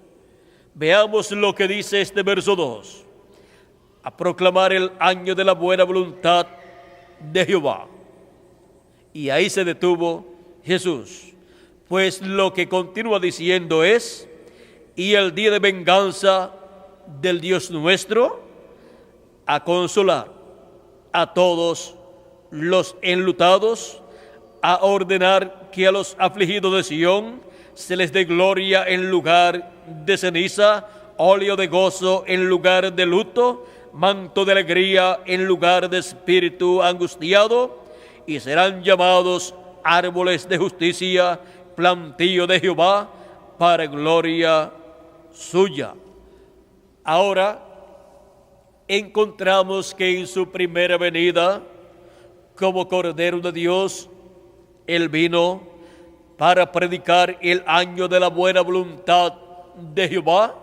Veamos lo que dice este verso 2. A proclamar el año de la buena voluntad de Jehová. Y ahí se detuvo Jesús, pues lo que continúa diciendo es: y el día de venganza del Dios nuestro, a consolar a todos los enlutados, a ordenar que a los afligidos de Sión se les dé gloria en lugar de ceniza, óleo de gozo en lugar de luto, manto de alegría en lugar de espíritu angustiado, y serán llamados árboles de justicia, plantío de Jehová, para gloria suya. Ahora encontramos que en su primera venida, como Cordero de Dios, Él vino para predicar el año de la buena voluntad de Jehová,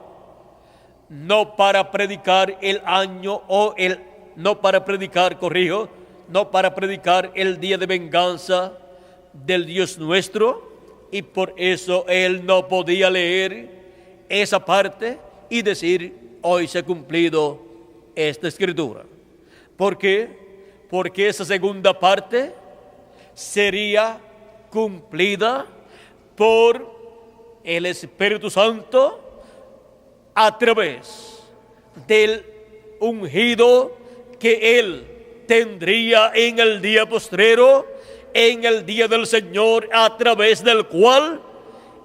no para predicar el año no para predicar el día de venganza del Dios nuestro, y por eso Él no podía leer esa parte y decir: hoy se ha cumplido esta escritura. ¿Por qué? Porque esa segunda parte sería cumplida por el Espíritu Santo a través del ungido que Él tendría en el día postrero, en el día del Señor, a través del cual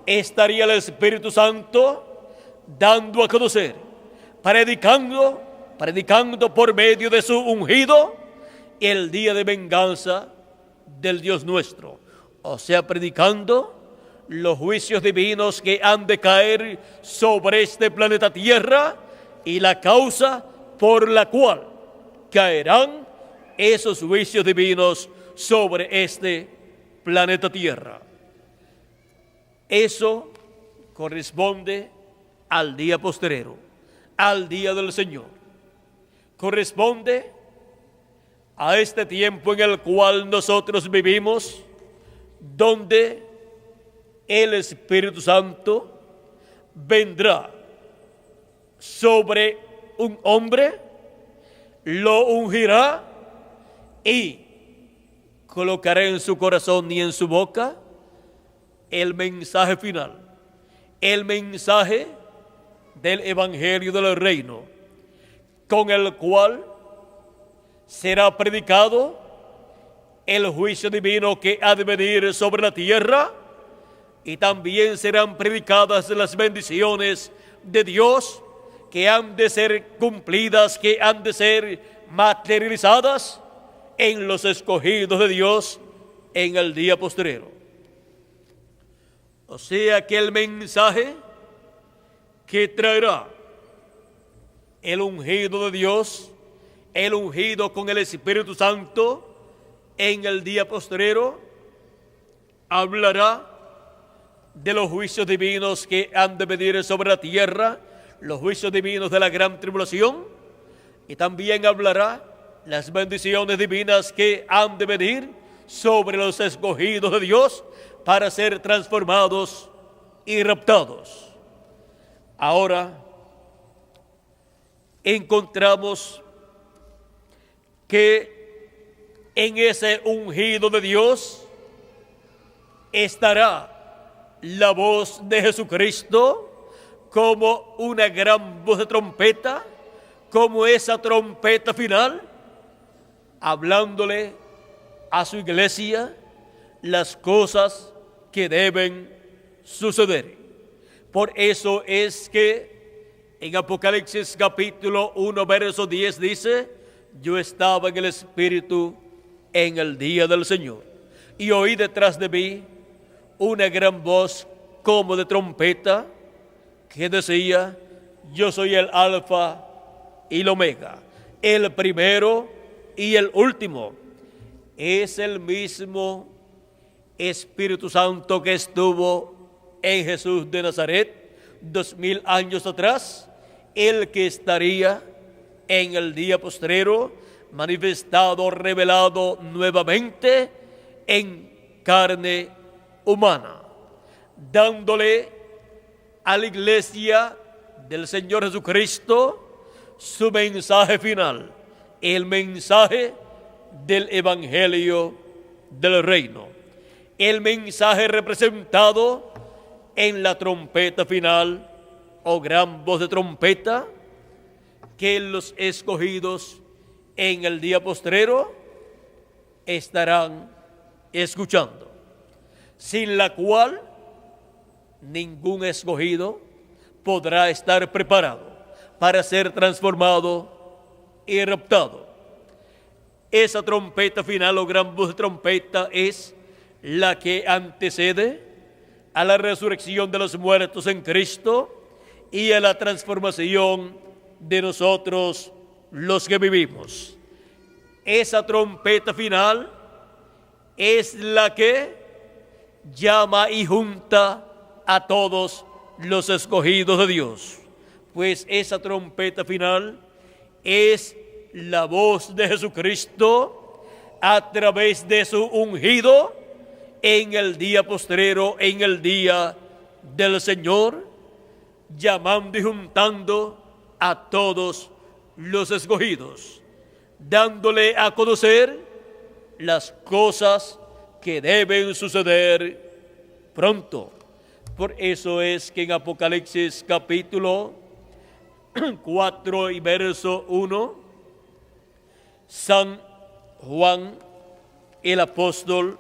estaría el Espíritu Santo dando a conocer, predicando por medio de su ungido el día de venganza del Dios nuestro. O sea, predicando los juicios divinos que han de caer sobre este planeta Tierra y la causa por la cual caerán esos juicios divinos sobre este planeta Tierra. Eso corresponde al día postrero, al día del Señor. Corresponde a este tiempo en el cual nosotros vivimos, donde el Espíritu Santo vendrá sobre un hombre, lo ungirá y colocará en su corazón y en su boca el mensaje final, el mensaje del Evangelio del Reino, con el cual será predicado el juicio divino que ha de venir sobre la tierra, y también serán predicadas las bendiciones de Dios que han de ser cumplidas, que han de ser materializadas en los escogidos de Dios en el día postrero. O sea que el mensaje que traerá el ungido de Dios, el ungido con el Espíritu Santo en el día postrero, hablará de los juicios divinos que han de venir sobre la tierra, los juicios divinos de la gran tribulación, y también hablará las bendiciones divinas que han de venir sobre los escogidos de Dios para ser transformados y raptados. Ahora encontramos que en ese ungido de Dios estará la voz de Jesucristo como una gran voz de trompeta, como esa trompeta final, hablándole a su iglesia las cosas que deben suceder. Por eso es que en Apocalipsis capítulo 1 verso 10 dice: yo estaba en el Espíritu en el día del Señor. y oí detrás de mí una gran voz como de trompeta que decía: yo soy el Alfa y el Omega, el primero y el último. Es el mismo Espíritu Santo que estuvo en Jesús de Nazaret 2000 años atrás, el que estaría en el día postrero manifestado, revelado nuevamente en carne humana, dándole a la iglesia del Señor Jesucristo su mensaje final, el mensaje del Evangelio del Reino, el mensaje representado en la trompeta final o gran voz de trompeta que los escogidos en el día postrero estarán escuchando, sin la cual ningún escogido podrá estar preparado para ser transformado y raptado. Esa trompeta final o gran voz de trompeta es la que antecede a la resurrección de los muertos en Cristo y a la transformación de nosotros los que vivimos. Esa trompeta final es la que llama y junta a todos los escogidos de Dios, pues esa trompeta final es la voz de Jesucristo a través de su ungido en el día postrero, en el día del Señor, llamando y juntando a todos los escogidos, dándole a conocer las cosas que deben suceder pronto. Por eso es que en Apocalipsis capítulo 4 y verso 1, San Juan el apóstol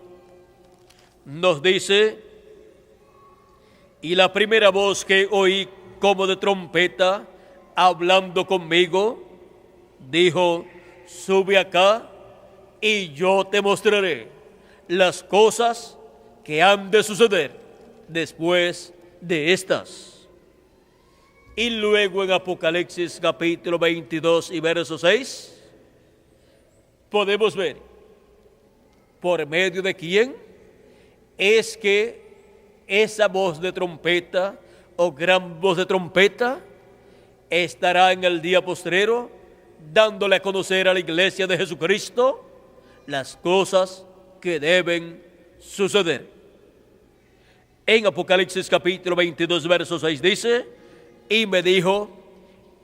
nos dice: y la primera voz que oí como de trompeta hablando conmigo, dijo: sube acá y yo te mostraré las cosas que han de suceder después de estas. Y luego en Apocalipsis capítulo 22 y verso 6, podemos ver por medio de quién es que esa voz de trompeta o gran voz de trompeta estará en el día postrero, dándole a conocer a la iglesia de Jesucristo las cosas que deben suceder. En Apocalipsis capítulo 22, verso 6 dice: y me dijo,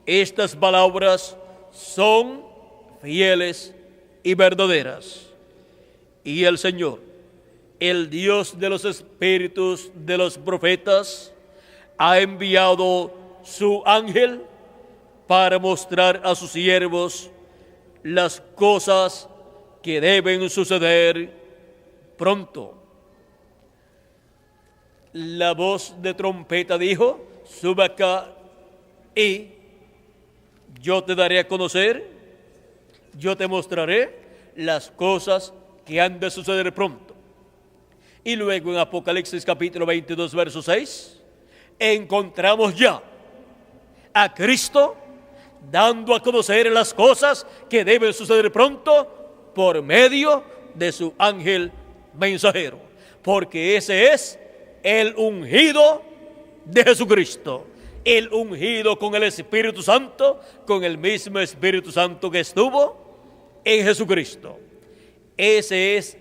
estas palabras son fieles y verdaderas. Y el Señor, el Dios de los espíritus de los profetas, ha enviado su ángel para mostrar a sus siervos las cosas que deben suceder pronto. La voz de trompeta dijo: sube acá y yo te daré a conocer, yo te mostraré las cosas que han de suceder pronto. Y luego en Apocalipsis capítulo 22, verso 6, encontramos ya a Cristo dando a conocer las cosas que deben suceder pronto por medio de su ángel mensajero, porque ese es el ungido de Jesucristo, el ungido con el Espíritu Santo, con el mismo Espíritu Santo que estuvo en Jesucristo. Ese es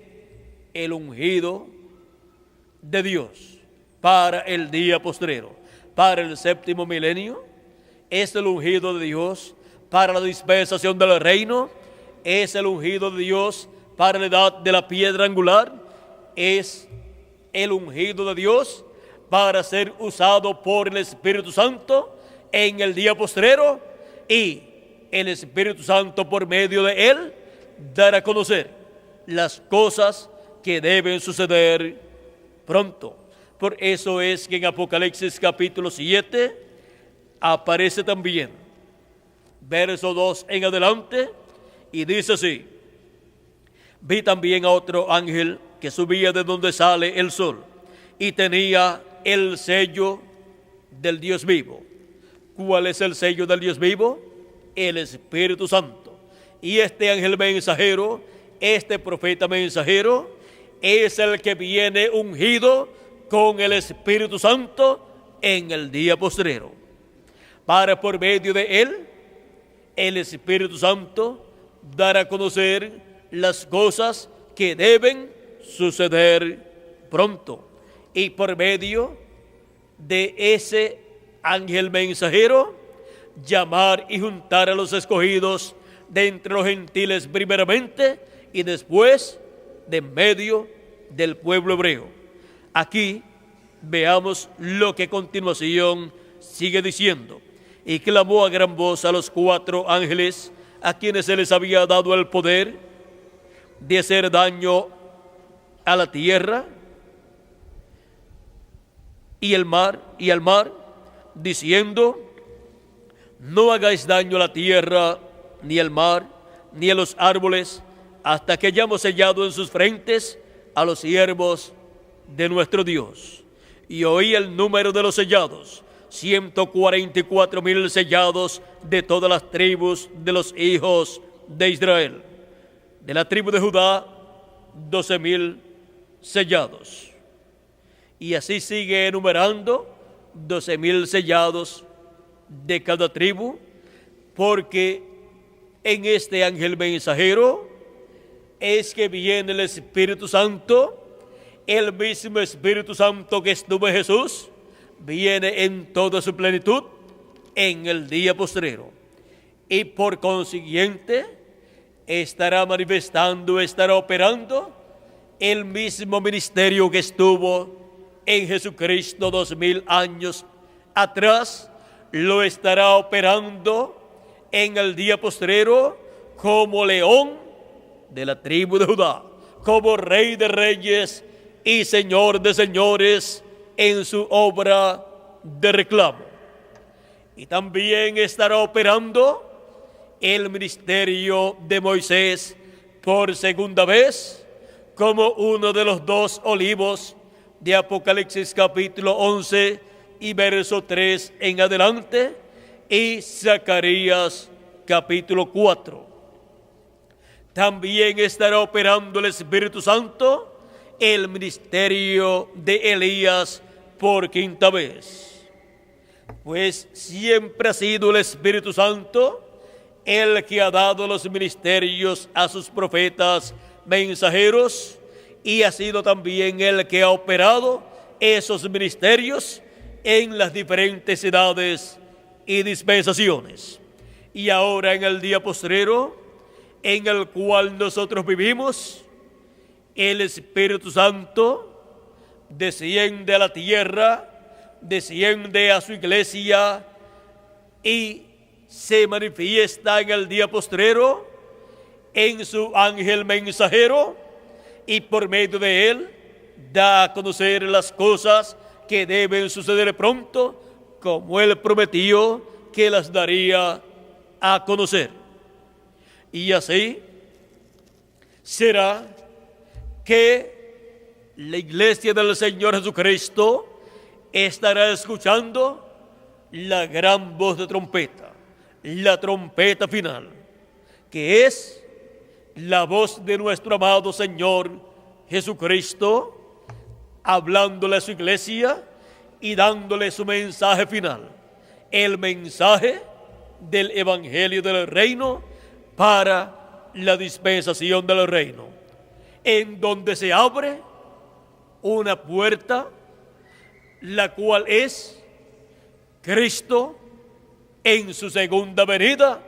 el ungido de Dios para el día postrero, para el séptimo milenio. Es el ungido de Dios para la dispensación del reino. Es el ungido de Dios para la edad de la piedra angular. Es el ungido de Dios para ser usado por el Espíritu Santo en el día postrero, y el Espíritu Santo por medio de él dar a conocer las cosas que deben suceder pronto. Por eso es que en Apocalipsis capítulo 7 aparece también verso 2 en adelante, y dice así: vi también a otro ángel que subía de donde sale el sol y tenía el sello del Dios vivo. ¿Cuál es el sello del Dios vivo? El Espíritu Santo. Y este ángel mensajero, este profeta mensajero, es el que viene ungido con el Espíritu Santo en el día postrero, para por medio de él, el Espíritu Santo dar a conocer las cosas que deben suceder pronto. Y por medio de ese ángel mensajero, llamar y juntar a los escogidos de entre los gentiles primeramente y después de medio del pueblo hebreo. Aquí veamos lo que a continuación sigue diciendo. Y clamó a gran voz a los 4 ángeles a quienes se les había dado el poder de hacer daño a la tierra y al mar, diciendo: no hagáis daño a la tierra, ni al mar, ni a los árboles, hasta que hayamos sellado en sus frentes a los siervos de nuestro Dios. Y oí el número de los sellados: 144,000 sellados de todas las tribus de los hijos de Israel. De la tribu de Judá, 12,000 sellados. Y así sigue enumerando 12,000 sellados de cada tribu, porque en este ángel mensajero es que viene el Espíritu Santo, el mismo Espíritu Santo que estuvo en Jesús, viene en toda su plenitud en el día postrero. Y por consiguiente estará manifestando, estará operando el mismo ministerio que estuvo en Jesucristo 2000 años atrás, lo estará operando en el día postrero como león de la tribu de Judá, como rey de reyes y señor de señores en su obra de reclamo. Y también estará operando el ministerio de Moisés por segunda vez como uno de los 2 olivos de Apocalipsis capítulo 11 y verso 3 en adelante, y Zacarías capítulo 4. También estará operando el Espíritu Santo el ministerio de Elías por 5ª vez. Pues siempre ha sido el Espíritu Santo el que ha dado los ministerios a sus profetas mensajeros, y ha sido también el que ha operado esos ministerios en las diferentes edades y dispensaciones. Y ahora en el día postrero, en el cual nosotros vivimos, el Espíritu Santo desciende a la tierra, desciende a su iglesia y se manifiesta en el día postrero en su ángel mensajero, y por medio de él da a conocer las cosas que deben suceder pronto, como él prometió que las daría a conocer. Y así será que la iglesia del Señor Jesucristo estará escuchando la gran voz de trompeta, la trompeta final, que es la voz de nuestro amado Señor Jesucristo, hablándole a su iglesia y dándole su mensaje final, el mensaje del Evangelio del Reino para la dispensación del reino, en donde se abre una puerta, la cual es Cristo en su segunda venida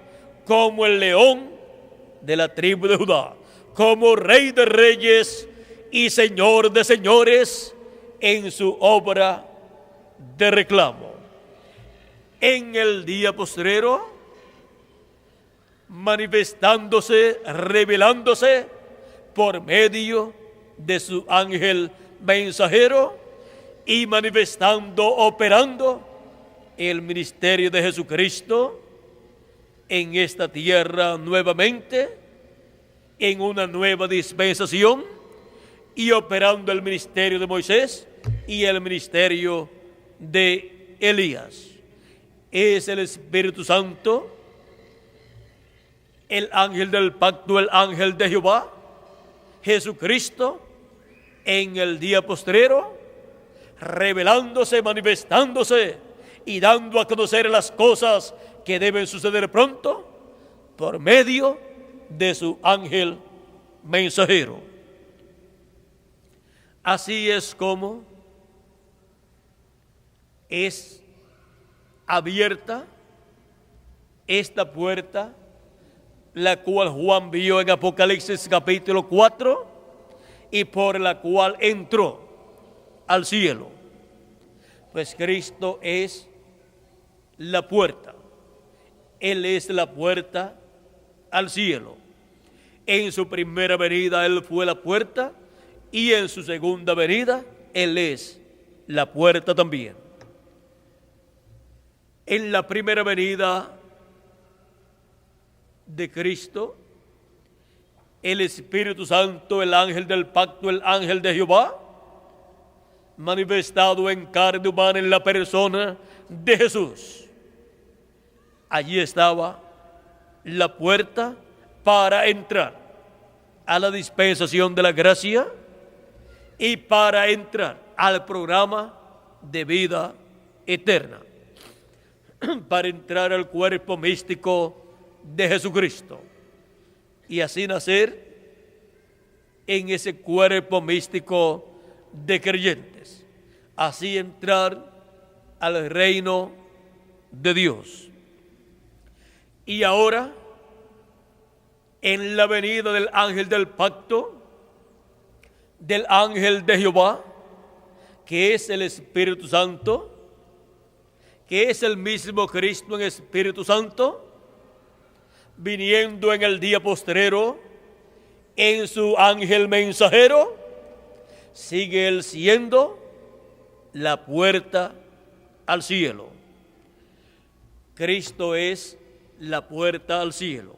como el león de la tribu de Judá, como rey de reyes y señor de señores en su obra de reclamo. En el día postrero, manifestándose, revelándose por medio de su ángel mensajero y manifestando, operando el ministerio de Jesucristo en esta tierra nuevamente, en una nueva dispensación, y operando el ministerio de Moisés y el ministerio de Elías. Es el Espíritu Santo, el ángel del pacto, el ángel de Jehová, Jesucristo, en el día postrero, revelándose, manifestándose y dando a conocer las cosas que deben suceder pronto por medio de su ángel mensajero. Así es como es abierta esta puerta, la cual Juan vio en Apocalipsis capítulo 4 y por la cual entró al cielo. Pues Cristo es la puerta. Él es la puerta al cielo. En su primera venida Él fue la puerta y en su segunda venida Él es la puerta también. En la primera venida de Cristo, el Espíritu Santo, el ángel del pacto, el ángel de Jehová, manifestado en carne humana en la persona de Jesús. Allí estaba la puerta para entrar a la dispensación de la gracia y para entrar al programa de vida eterna, para entrar al cuerpo místico de Jesucristo y así nacer en ese cuerpo místico de creyentes, así entrar al reino de Dios. Y ahora, en la venida del ángel del pacto, del ángel de Jehová, que es el Espíritu Santo, que es el mismo Cristo en Espíritu Santo, viniendo en el día postrero en su ángel mensajero, sigue él siendo la puerta al cielo. Cristo es la puerta al cielo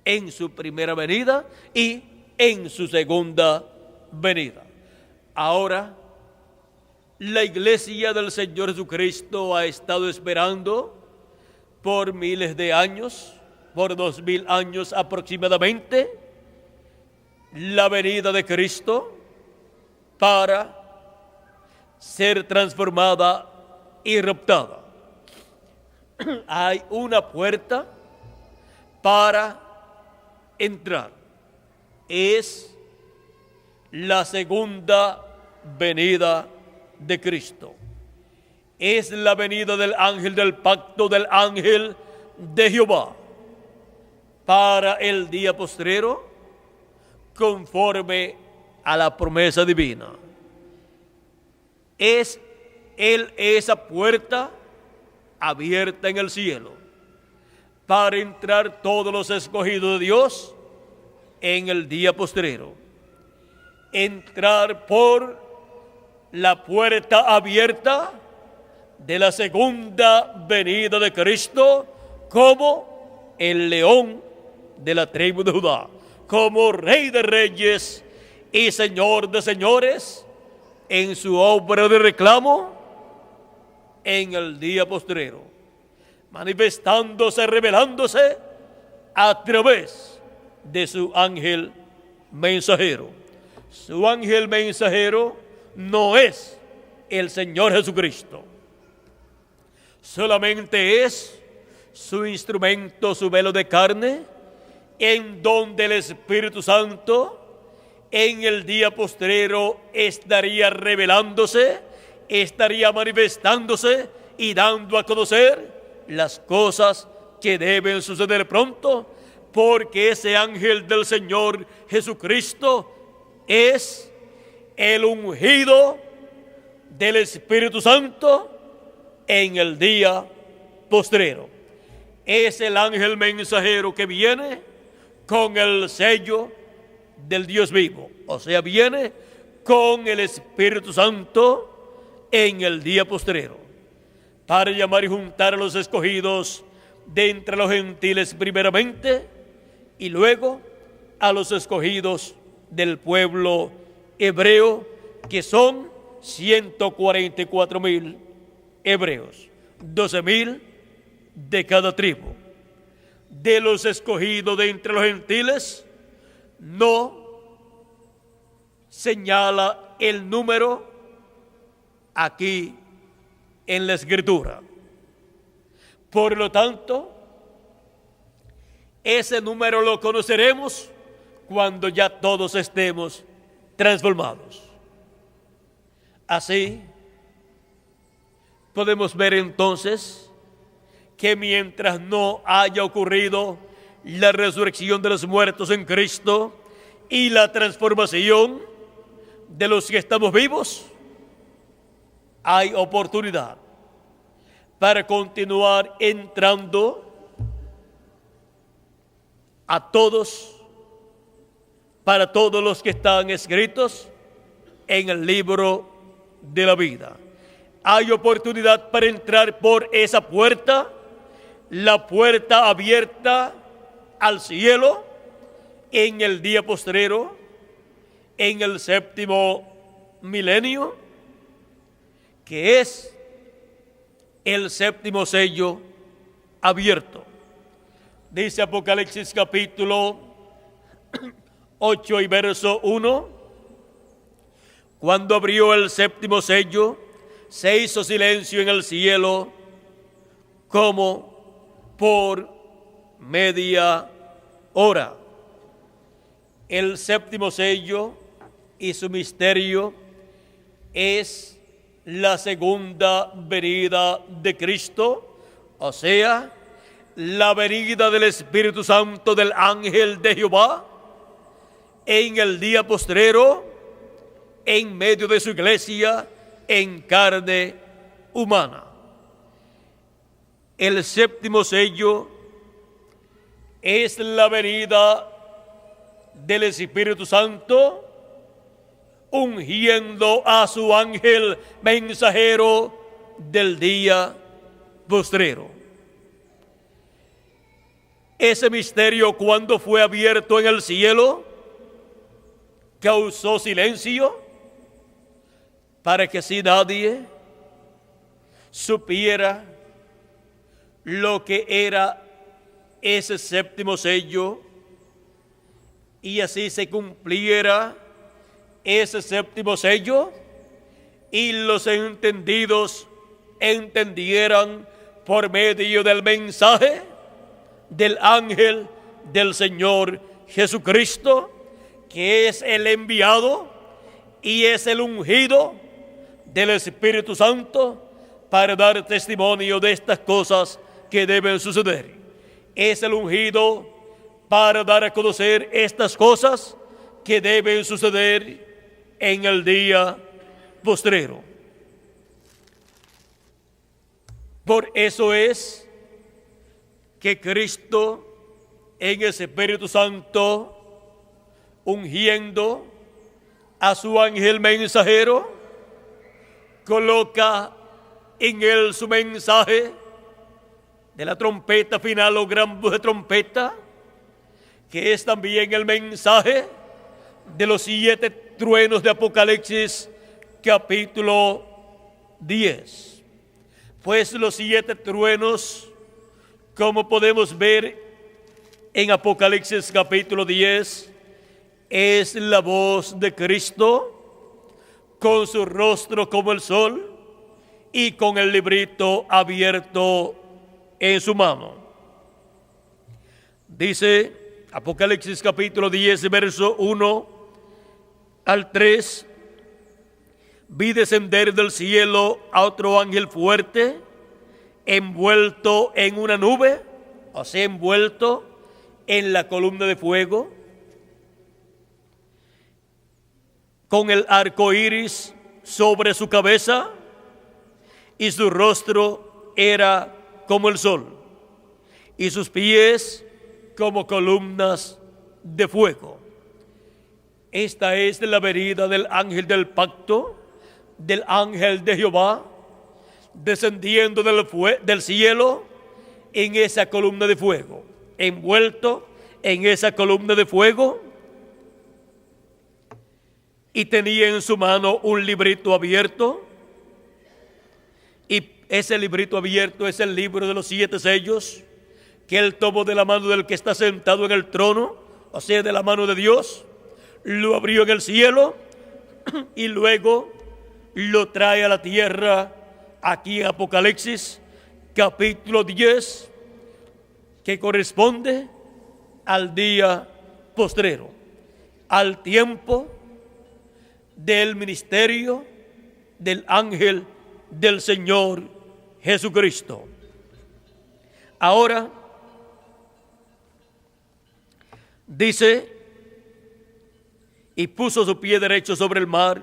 en su primera venida y en su segunda venida. Ahora, la iglesia del Señor Jesucristo ha estado esperando por miles de años, por 2000 años aproximadamente, la venida de Cristo para ser transformada y raptada. Hay una puerta para entrar. Es la segunda venida de Cristo. Es la venida del ángel del pacto, del ángel de Jehová, para el día postrero, conforme a la promesa divina. Es Él esa puerta abierta en el cielo para entrar todos los escogidos de Dios en el día postrero. Entrar por la puerta abierta de la segunda venida de Cristo como el león de la tribu de Judá, como Rey de reyes y Señor de señores, en su obra de reclamo en el día postrero, manifestándose, revelándose a través de su ángel mensajero. Su ángel mensajero no es el Señor Jesucristo, solamente es su instrumento, su velo de carne, en donde el Espíritu Santo en el día postrero estaría revelándose, estaría manifestándose y dando a conocer las cosas que deben suceder pronto, porque ese ángel del Señor Jesucristo es el ungido del Espíritu Santo en el día postrero. Es el ángel mensajero que viene con el sello del Dios vivo, o sea, viene con el Espíritu Santo en el día postrero, para llamar y juntar a los escogidos de entre los gentiles primeramente, y luego a los escogidos del pueblo hebreo, que son 144,000 hebreos, 12,000 de cada tribu. De los escogidos de entre los gentiles, no señala el número aquí en la Escritura. Por lo tanto, ese número lo conoceremos cuando ya todos estemos transformados. Así, podemos ver entonces que mientras no haya ocurrido la resurrección de los muertos en Cristo y la transformación de los que estamos vivos, hay oportunidad para continuar entrando a todos, para todos los que están escritos en el libro de la vida. Hay oportunidad para entrar por esa puerta, la puerta abierta al cielo, en el día postrero, en el séptimo milenio, que es el séptimo sello abierto. Dice Apocalipsis capítulo 8 y verso 1: cuando abrió el séptimo sello, se hizo silencio en el cielo como por media hora. El séptimo sello y su misterio es la segunda venida de Cristo, o sea, la venida del Espíritu Santo, del ángel de Jehová, en el día postrero, en medio de su iglesia, en carne humana. El séptimo sello es la venida del Espíritu Santo, ungiendo a su ángel mensajero del día postrero. Ese misterio, cuando fue abierto en el cielo, causó silencio para que así nadie supiera lo que era ese séptimo sello, y así se cumpliera ese séptimo sello y los entendidos entendieran por medio del mensaje del ángel del Señor Jesucristo, que es el enviado y es el ungido del Espíritu Santo para dar testimonio de estas cosas que deben suceder. Es el ungido para dar a conocer estas cosas que deben suceder en el día postrero. Por eso es que Cristo, en ese Espíritu Santo, ungiendo a su ángel mensajero, coloca en él su mensaje de la trompeta final o gran voz de trompeta, que es también el mensaje de los 7 truenos de Apocalipsis capítulo 10. Pues los 7 truenos, como podemos ver en Apocalipsis capítulo 10, es la voz de Cristo con su rostro como el sol y con el librito abierto en su mano. Dice Apocalipsis capítulo 10, verso 1 al 3: vi descender del cielo a otro ángel fuerte, envuelto en una nube, o sea, envuelto en la columna de fuego, con el arco iris sobre su cabeza, y su rostro era como el sol, y sus pies como columnas de fuego. Esta es la venida del ángel del pacto, del ángel de Jehová, descendiendo del cielo en esa columna de fuego, envuelto en esa columna de fuego. y tenía en su mano un librito abierto, y ese librito abierto es el libro de los 7 sellos, que él tomó de la mano del que está sentado en el trono, o sea, de la mano de Dios, lo abrió en el cielo y luego lo trae a la tierra, aquí en Apocalipsis, capítulo 10, que corresponde al día postrero, al tiempo del ministerio del ángel del Señor Jesucristo. Ahora, dice, y puso su pie derecho sobre el mar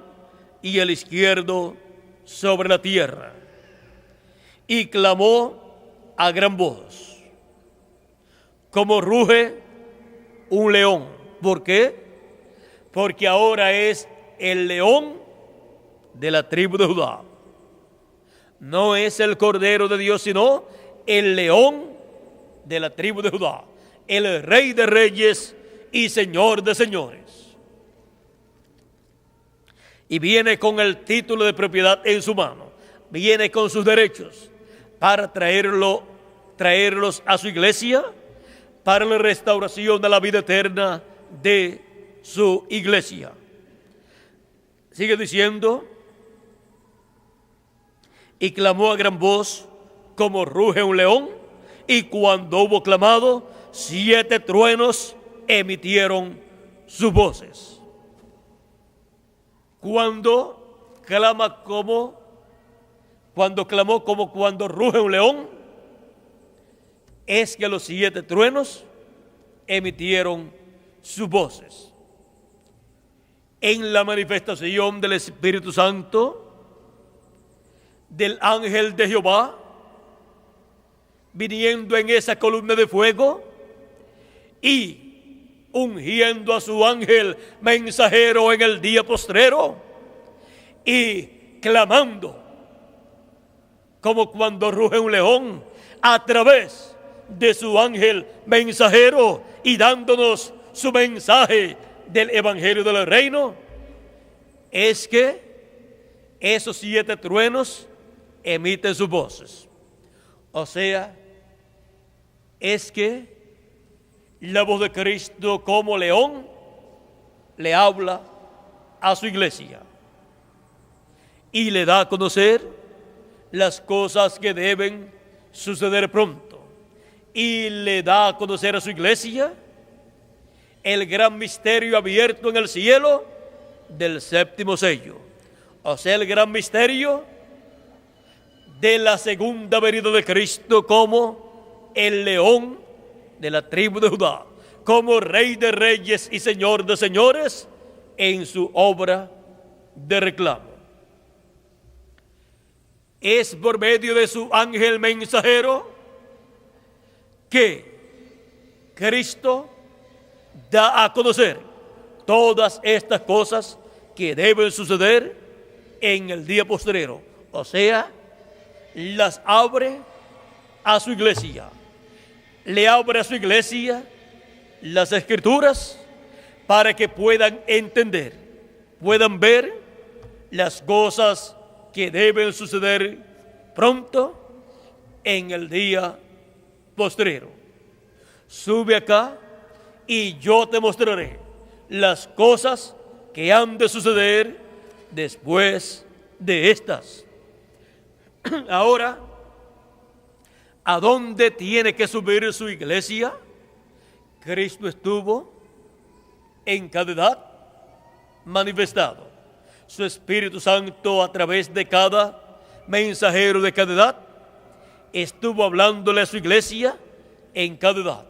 y el izquierdo sobre la tierra, y clamó a gran voz, como ruge un león. ¿Por qué? Porque ahora es el león de la tribu de Judá. No es el Cordero de Dios, sino el león de la tribu de Judá, el Rey de reyes y Señor de señores. Y viene con el título de propiedad en su mano, viene con sus derechos para traerlos a su iglesia, para la restauración de la vida eterna de su iglesia. Sigue diciendo, y clamó a gran voz como ruge un león, y cuando hubo clamado, 7 truenos emitieron sus voces. Cuando clamó como cuando ruge un león, es que los 7 truenos emitieron sus voces. En la manifestación del Espíritu Santo, del ángel de Jehová, viniendo en esa columna de fuego y ungiendo a su ángel mensajero en el día postrero y clamando como cuando ruge un león a través de su ángel mensajero y dándonos su mensaje del evangelio del reino, es que esos 7 truenos emiten sus voces. O sea, es que la voz de Cristo como león le habla a su iglesia y le da a conocer las cosas que deben suceder pronto, y le da a conocer a su iglesia el gran misterio abierto en el cielo del 7º sello, o sea, el gran misterio de la segunda venida de Cristo como el león de la tribu de Judá, como Rey de reyes y Señor de señores en su obra de reclamo. Es por medio de su ángel mensajero que Cristo da a conocer todas estas cosas que deben suceder en el día postrero. O sea, las abre a su iglesia. Le abre a su iglesia las escrituras para que puedan entender, puedan ver las cosas que deben suceder pronto en el día postrero. Sube acá y yo te mostraré las cosas que han de suceder después de estas. Ahora, ¿a dónde tiene que subir su iglesia? Cristo estuvo en cada edad manifestado. Su Espíritu Santo, a través de cada mensajero de cada edad, estuvo hablándole a su iglesia en cada edad.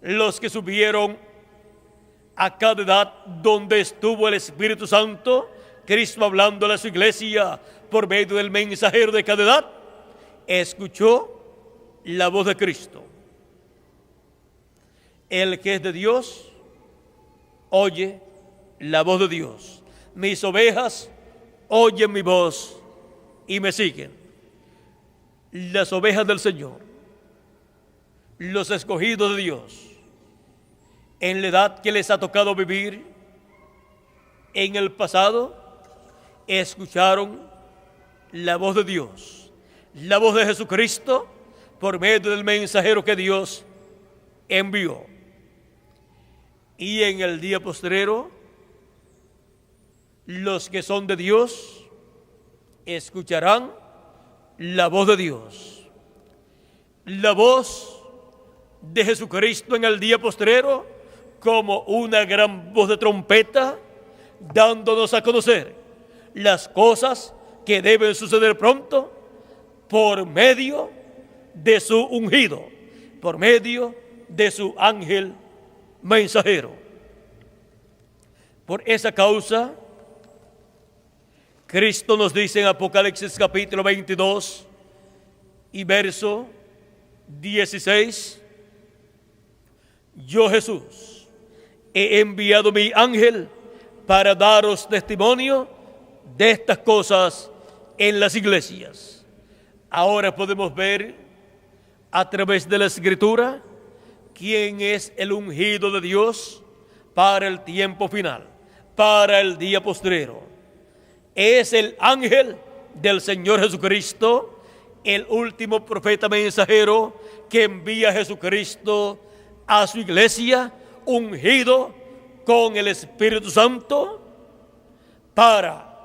Los que subieron a cada edad donde estuvo el Espíritu Santo, Cristo hablándole a su iglesia por medio del mensajero de cada edad, escuchó la voz de Cristo. El que es de Dios, oye la voz de Dios. Mis ovejas oyen mi voz y me siguen. Las ovejas del Señor, los escogidos de Dios, en la edad que les ha tocado vivir, en el pasado escucharon la voz de Dios, la voz de Jesucristo por medio del mensajero que Dios envió. Y en el día postrero, los que son de Dios escucharán la voz de Dios. La voz de Jesucristo en el día postrero como una gran voz de trompeta, dándonos a conocer las cosas que deben suceder pronto por medio de su ungido, por medio de su ángel mensajero. Por esa causa, Cristo nos dice en Apocalipsis capítulo 22 y verso 16, yo Jesús he enviado mi ángel para daros testimonio de estas cosas en las iglesias. Ahora podemos ver a través de la Escritura quién es el ungido de Dios para el tiempo final, para el día postrero. Es el ángel del Señor Jesucristo, el último profeta mensajero que envía a Jesucristo a su iglesia, ungido con el Espíritu Santo, para,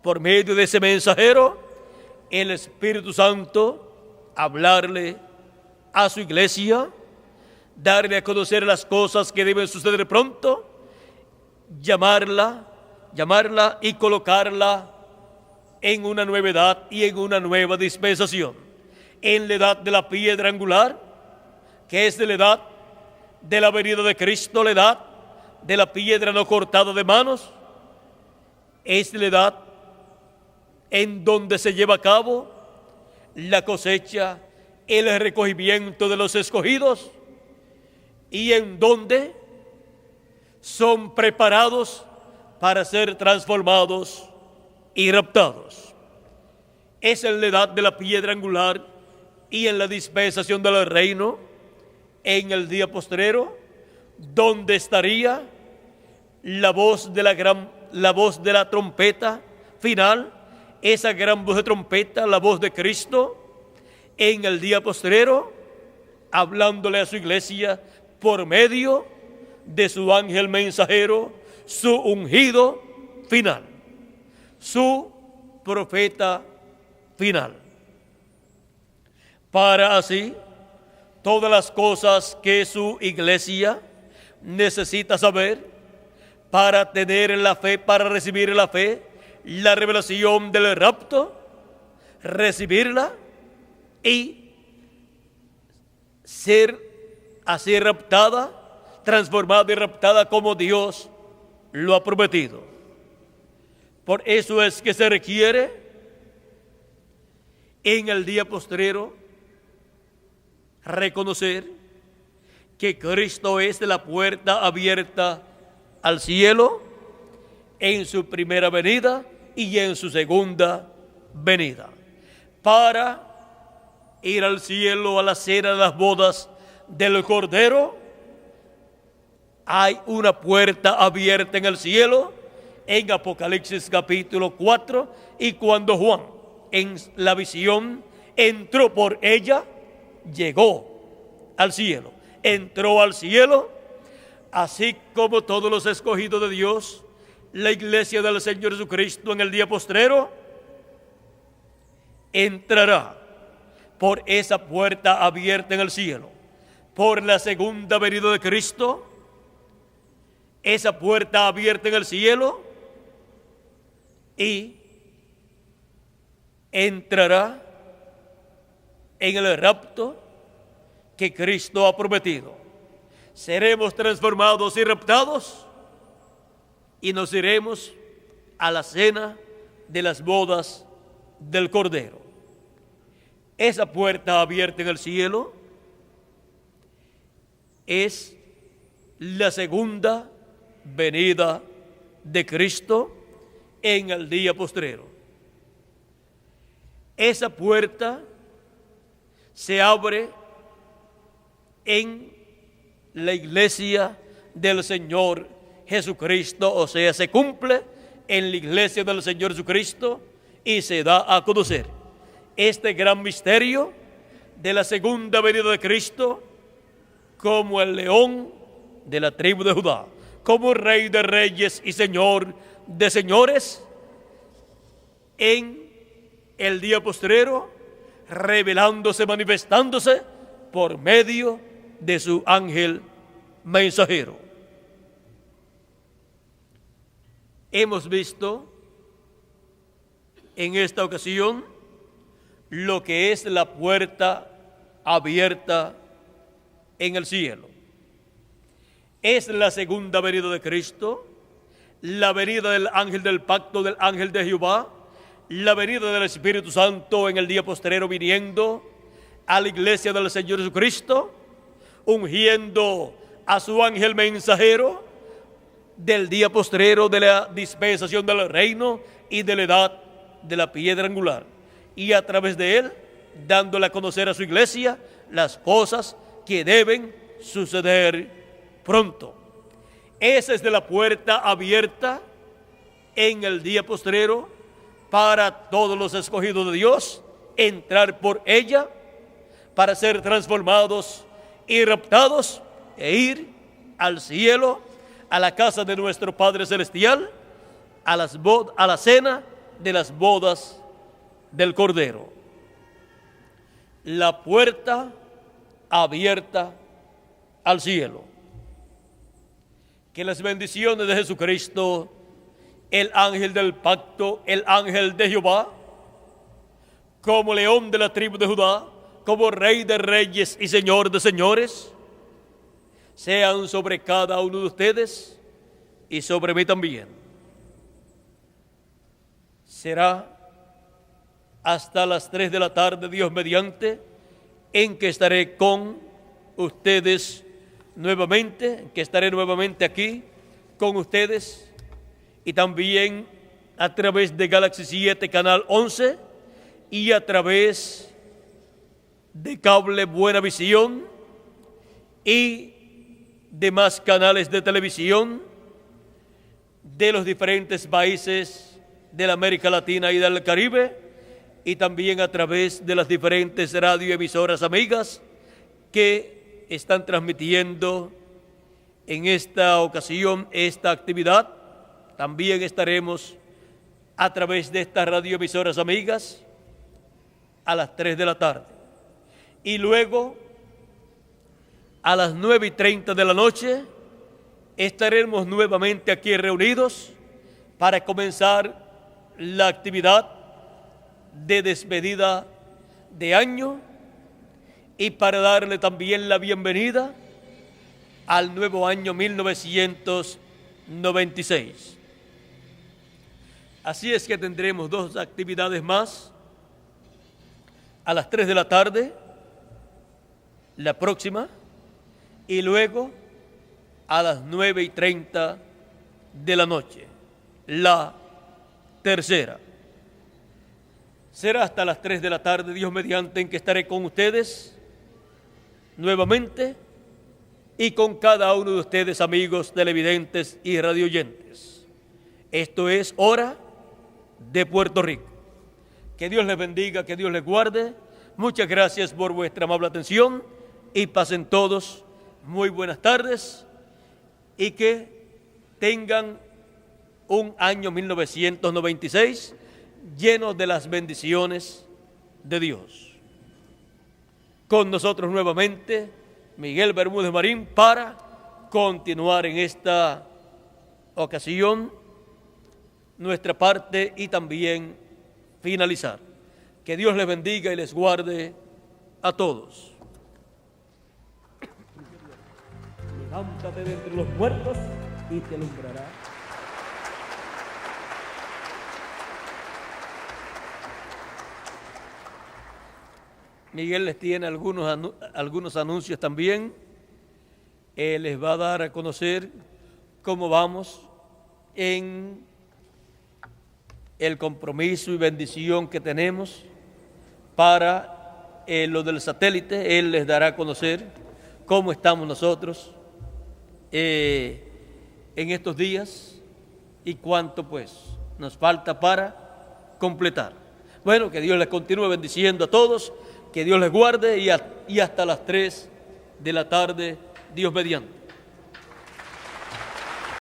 por medio de ese mensajero, el Espíritu Santo hablarle a su iglesia, darle a conocer las cosas que deben suceder pronto, llamarla y colocarla en una nueva edad y en una nueva dispensación. En la edad de la piedra angular, que es de la edad de la venida de Cristo, la edad de la piedra no cortada de manos, es la edad en donde se lleva a cabo la cosecha, el recogimiento de los escogidos, y en donde son preparados para ser transformados y raptados. Es en la edad de la piedra angular y en la dispensación del reino, en el día postrero, donde estaría la voz de la trompeta final, esa gran voz de trompeta, la voz de Cristo, en el día postrero, hablándole a su iglesia por medio de su ángel mensajero, su ungido final, su profeta final, para así todas las cosas que su iglesia necesita saber para tener la fe, para recibir la fe, la revelación del rapto, recibirla y ser así raptada, transformada y raptada como Dios lo ha prometido. Por eso es que se requiere en el día postrero reconocer que Cristo es la puerta abierta al cielo en su primera venida y en su segunda venida. Para ir al cielo a la cena de las bodas del Cordero, hay una puerta abierta en el cielo en Apocalipsis capítulo 4, y cuando Juan en la visión entró por ella, llegó al cielo, entró al cielo, así como todos los escogidos de Dios, la iglesia del Señor Jesucristo en el día postrero entrará por esa puerta abierta en el cielo, por la segunda venida de Cristo, esa puerta abierta en el cielo, y entrará en el rapto que Cristo ha prometido. Seremos transformados y raptados y nos iremos a la cena de las bodas del Cordero. Esa puerta abierta en el cielo es la segunda venida de Cristo en el día postrero. Esa puerta se abre en la iglesia del Señor Jesucristo, o sea, se cumple en la iglesia del Señor Jesucristo y se da a conocer este gran misterio de la segunda venida de Cristo como el león de la tribu de Judá, como Rey de reyes y Señor de señores, en el día postrero, revelándose, manifestándose por medio de su ángel mensajero. Hemos visto en esta ocasión lo que es la puerta abierta en el cielo. Es la segunda venida de Cristo, la venida del ángel del pacto, del ángel de Jehová, la venida del Espíritu Santo en el día postrero viniendo a la iglesia del Señor Jesucristo, ungiendo a su ángel mensajero del día postrero de la dispensación del reino y de la edad de la piedra angular, y a través de él dándole a conocer a su iglesia las cosas que deben suceder pronto. Esa es de la puerta abierta en el día postrero para todos los escogidos de Dios, entrar por ella para ser transformados y raptados e ir al cielo, a la casa de nuestro Padre Celestial, a la cena de las bodas del Cordero. La puerta abierta al cielo. Que las bendiciones de Jesucristo, el ángel del pacto, el ángel de Jehová, como león de la tribu de Judá, como Rey de reyes y Señor de señores, sean sobre cada uno de ustedes y sobre mí también. Será hasta las 3 de la tarde, Dios mediante, en que estaré con ustedes nuevamente, en que estaré nuevamente aquí con ustedes, y también a través de Galaxy 7, Canal 11, y a través de Cable Buena Visión y demás canales de televisión de los diferentes países de la América Latina y del Caribe, y también a través de las diferentes radioemisoras amigas que están transmitiendo en esta ocasión esta actividad. También estaremos a través de estas radioemisoras amigas a las 3 de la tarde. Y luego, a las 9:30 de la noche, estaremos nuevamente aquí reunidos para comenzar la actividad de despedida de año y para darle también la bienvenida al nuevo año 1996. Así es que tendremos 2 actividades más a las 3 de la tarde, la próxima, y luego a las 9:30 de la noche, la tercera. Será hasta las 3 de la tarde, Dios mediante, en que estaré con ustedes nuevamente y con cada uno de ustedes, amigos televidentes y radioyentes. Esto es Hora de Puerto Rico. Que Dios les bendiga, que Dios les guarde. Muchas gracias por vuestra amable atención y pasen todos muy buenas tardes y que tengan un año 1996 lleno de las bendiciones de Dios. Con nosotros nuevamente Miguel Bermúdez Marín para continuar en esta ocasión nuestra parte y también finalizar. Que Dios les bendiga y les guarde a todos. Levántate de entre los muertos y te alumbrará. Miguel les tiene algunos anuncios también. Él les va a dar a conocer cómo vamos en el compromiso y bendición que tenemos para lo del satélite. Él les dará a conocer cómo estamos nosotros en estos días y cuánto pues nos falta para completar. Bueno, que Dios les continúe bendiciendo a todos, que Dios les guarde y hasta las 3 de la tarde, Dios mediante.